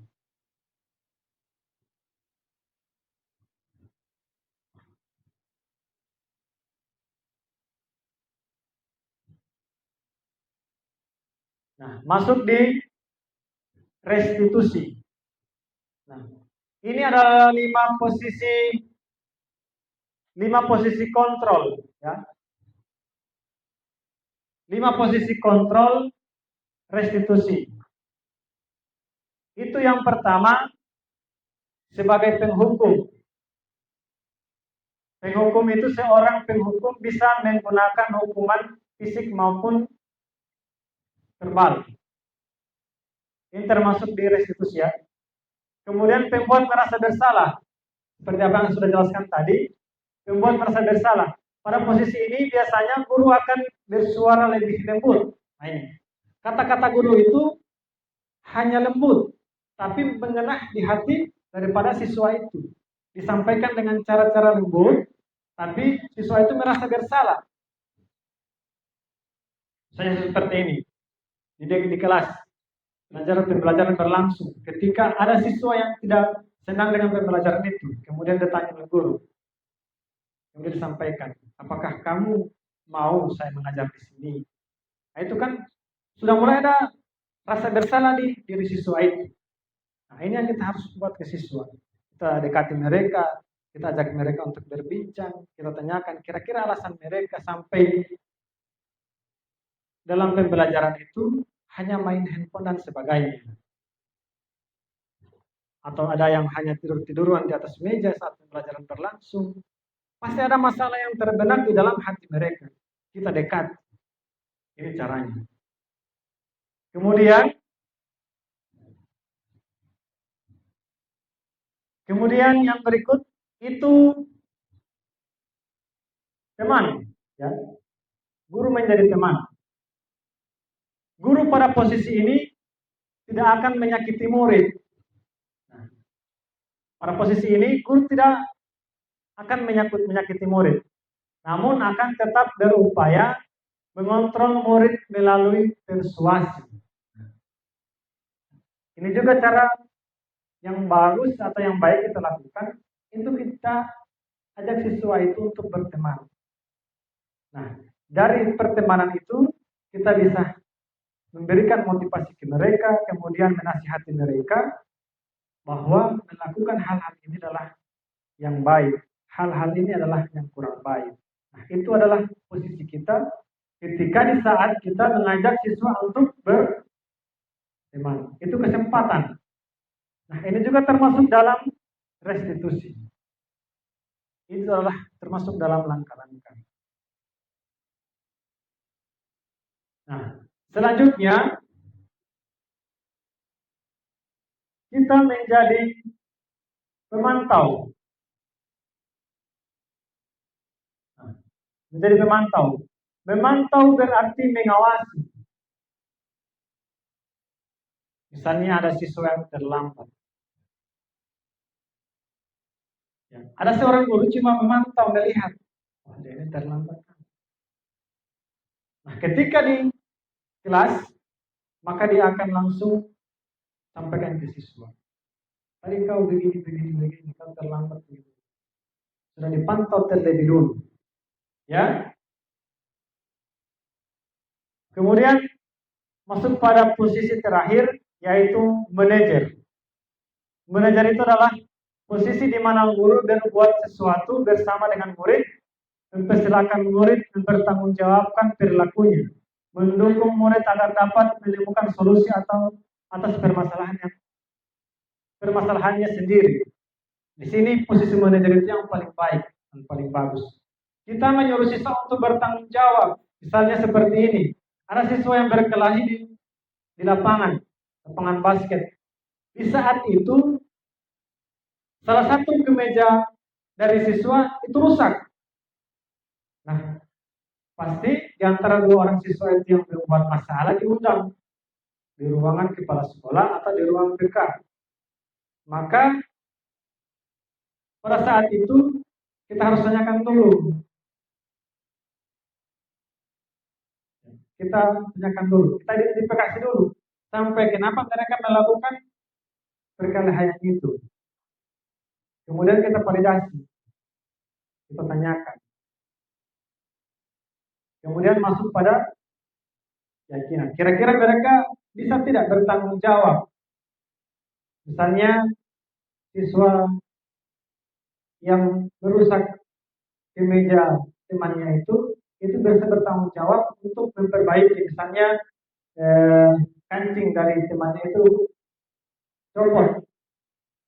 Nah, masuk di restitusi. Nah, ini adalah 5 posisi kontrol, ya. 5 posisi kontrol restitusi. Itu yang pertama sebagai penghukum. Penghukum itu seorang penghukum bisa menggunakan hukuman fisik maupun verbal. Ini termasuk di restitusi, ya. Kemudian pembuat merasa bersalah. Seperti apa yang sudah jelaskan tadi, pembuat merasa bersalah. Pada posisi ini biasanya guru akan bersuara lebih lembut. Nah ini. Kata-kata guru itu hanya lembut, tapi mengena di hati daripada siswa itu. Disampaikan dengan cara-cara lembut, tapi siswa itu merasa bersalah. Misalnya seperti ini. Di kelas, pembelajaran berlangsung. Ketika ada siswa yang tidak senang dengan pembelajaran itu, kemudian ditanya oleh guru. Kemudian disampaikan, apakah kamu mau saya mengajar di sini? Nah itu kan sudah mulai ada rasa bersalah di diri siswa itu. Nah ini yang kita harus buat ke siswa. Kita dekati mereka, kita ajak mereka untuk berbincang, kita tanyakan kira-kira alasan mereka sampai dalam pembelajaran itu hanya main handphone dan sebagainya. Atau ada yang hanya tidur-tiduran di atas meja saat pembelajaran berlangsung. Pasti ada masalah yang terbenak di dalam hati mereka. Kita dekat. Ini caranya. Kemudian yang berikut itu teman, ya. Guru menjadi teman. Guru pada posisi ini tidak akan menyakiti murid. Nah, pada posisi ini guru tidak akan menyakiti murid, namun akan tetap berupaya mengontrol murid melalui persuasi. Ini juga cara yang bagus atau yang baik kita lakukan, itu kita ajak siswa itu untuk berteman. Nah, dari pertemanan itu kita bisa memberikan motivasi ke mereka, kemudian menasihati mereka bahwa melakukan hal-hal ini adalah yang baik, hal-hal ini adalah yang kurang baik. Nah, itu adalah posisi kita ketika di saat kita mengajak siswa untuk berteman. Itu kesempatan. Nah, ini juga termasuk dalam restitusi. Itu adalah termasuk dalam langkah-langkah. Nah, selanjutnya kita menjadi pemantau. Nah, menjadi pemantau. Memantau berarti mengawasi. Misalnya ada siswa yang terlambat. Ya, ada seorang guru cuma memantau, melihat. Oh, dia ini terlambat. Nah, ketika di kelas, maka dia akan langsung sampaikan ke siswa. Tadi kau begini, kau terlambat begini. Sudah dipantau terlebih dulu. Ya. Kemudian masuk pada posisi terakhir, yaitu manajer. Manajer itu adalah posisi di mana guru berbuat sesuatu bersama dengan murid, mempersilahkan murid mempertanggungjawabkan perilakunya, mendukung murid agar dapat menemukan solusi atau atas permasalahannya sendiri. Di sini posisi manajer itu yang paling baik dan paling bagus. Kita menyuruh siswa untuk bertanggung jawab. Misalnya seperti ini, ada siswa yang berkelahi di lapangan basket. Di saat itu, salah satu kemeja dari siswa itu rusak. Nah, pasti di antara dua orang siswa itu yang membuat masalah diundang di ruangan kepala sekolah atau di ruang PK. Maka pada saat itu kita harus tanyakan dulu. Kita tanyakan dulu, kita identifikasi dulu sampai kenapa mereka melakukan perkelahian itu. Kemudian kita validasi, kita tanyakan. Kemudian masuk pada keyakinan. Kira-kira mereka bisa tidak bertanggung jawab? Misalnya siswa yang merusak kemeja temannya itu bisa bertanggung jawab untuk memperbaiki. Misalnya kancing dari temannya itu copot,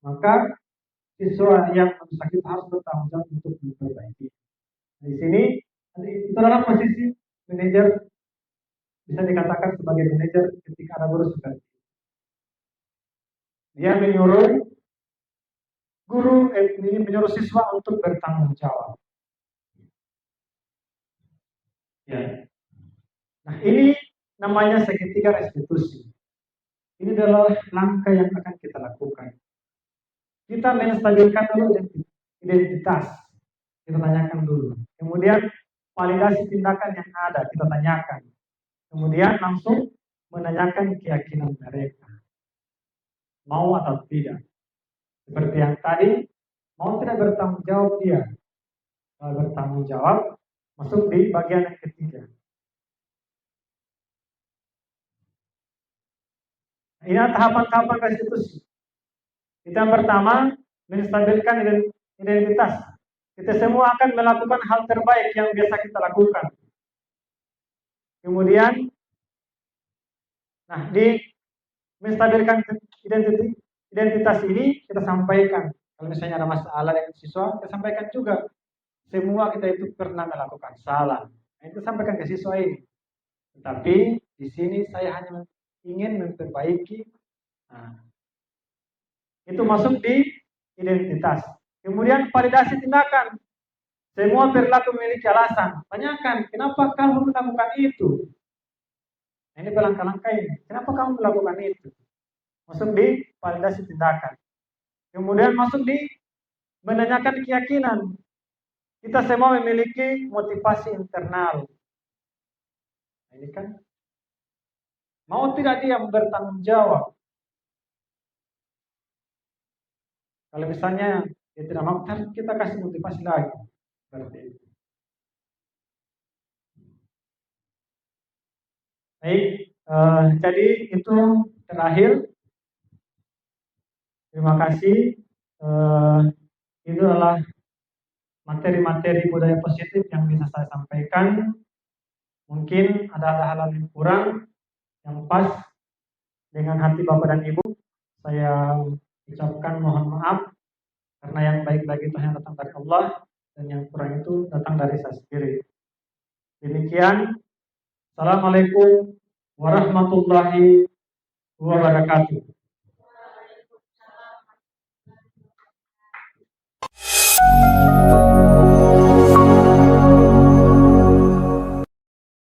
maka siswa yang merusak itu harus bertanggung jawab untuk memperbaiki. Di sini itu adalah posisi manajer, bisa dikatakan sebagai manajer ketika ada guru seperti itu. Dia menyuruh menyuruh siswa untuk bertanggung jawab. Ya. Nah, ini namanya segitiga restitusi. Ini adalah langkah yang akan kita lakukan. Kita menstabilkan dulu identitas. Kita tanyakan dulu. Kemudian validasi tindakan yang ada, kita tanyakan. Kemudian langsung menanyakan keyakinan mereka. Mau atau tidak. Seperti yang tadi, mau tidak bertanggung jawab dia. Kalau bertanggung jawab, masuk di bagian yang ketiga. Ini tahapan-tahapan restitusi. Kita yang pertama, menstabilkan identitas. Kita semua akan melakukan hal terbaik yang biasa kita lakukan. Kemudian, di menstabilkan identitas ini kita sampaikan. Kalau misalnya ada masalah dengan siswa, kita sampaikan juga. Semua kita itu pernah melakukan salah. Nah, itu sampaikan ke siswa ini. Tetapi di sini saya hanya ingin memperbaiki. Nah, itu masuk di identitas. Kemudian validasi tindakan. Semua perilaku memiliki alasan. Tanyakan, kenapa kamu melakukan itu? Nah, ini langkah-langkah ini. Kenapa kamu melakukan itu? Masuk di validasi tindakan. Kemudian masuk di menanyakan keyakinan. Kita semua memiliki motivasi internal. Nah, ini kan mau tidak dia bertanggung jawab. Kalau misalnya dia tidak mau, kita kasih motivasi lagi. Seperti itu. Baik, jadi itu terakhir. Terima kasih. Itu adalah materi-materi budaya positif yang bisa saya sampaikan. Mungkin ada hal-hal yang kurang, yang pas dengan hati Bapak dan Ibu. Saya ucapkan mohon maaf, karena yang baik-baik itu hanya datang dari Allah, dan yang kurang itu datang dari saya sendiri. Demikian. Assalamualaikum warahmatullahi wabarakatuh.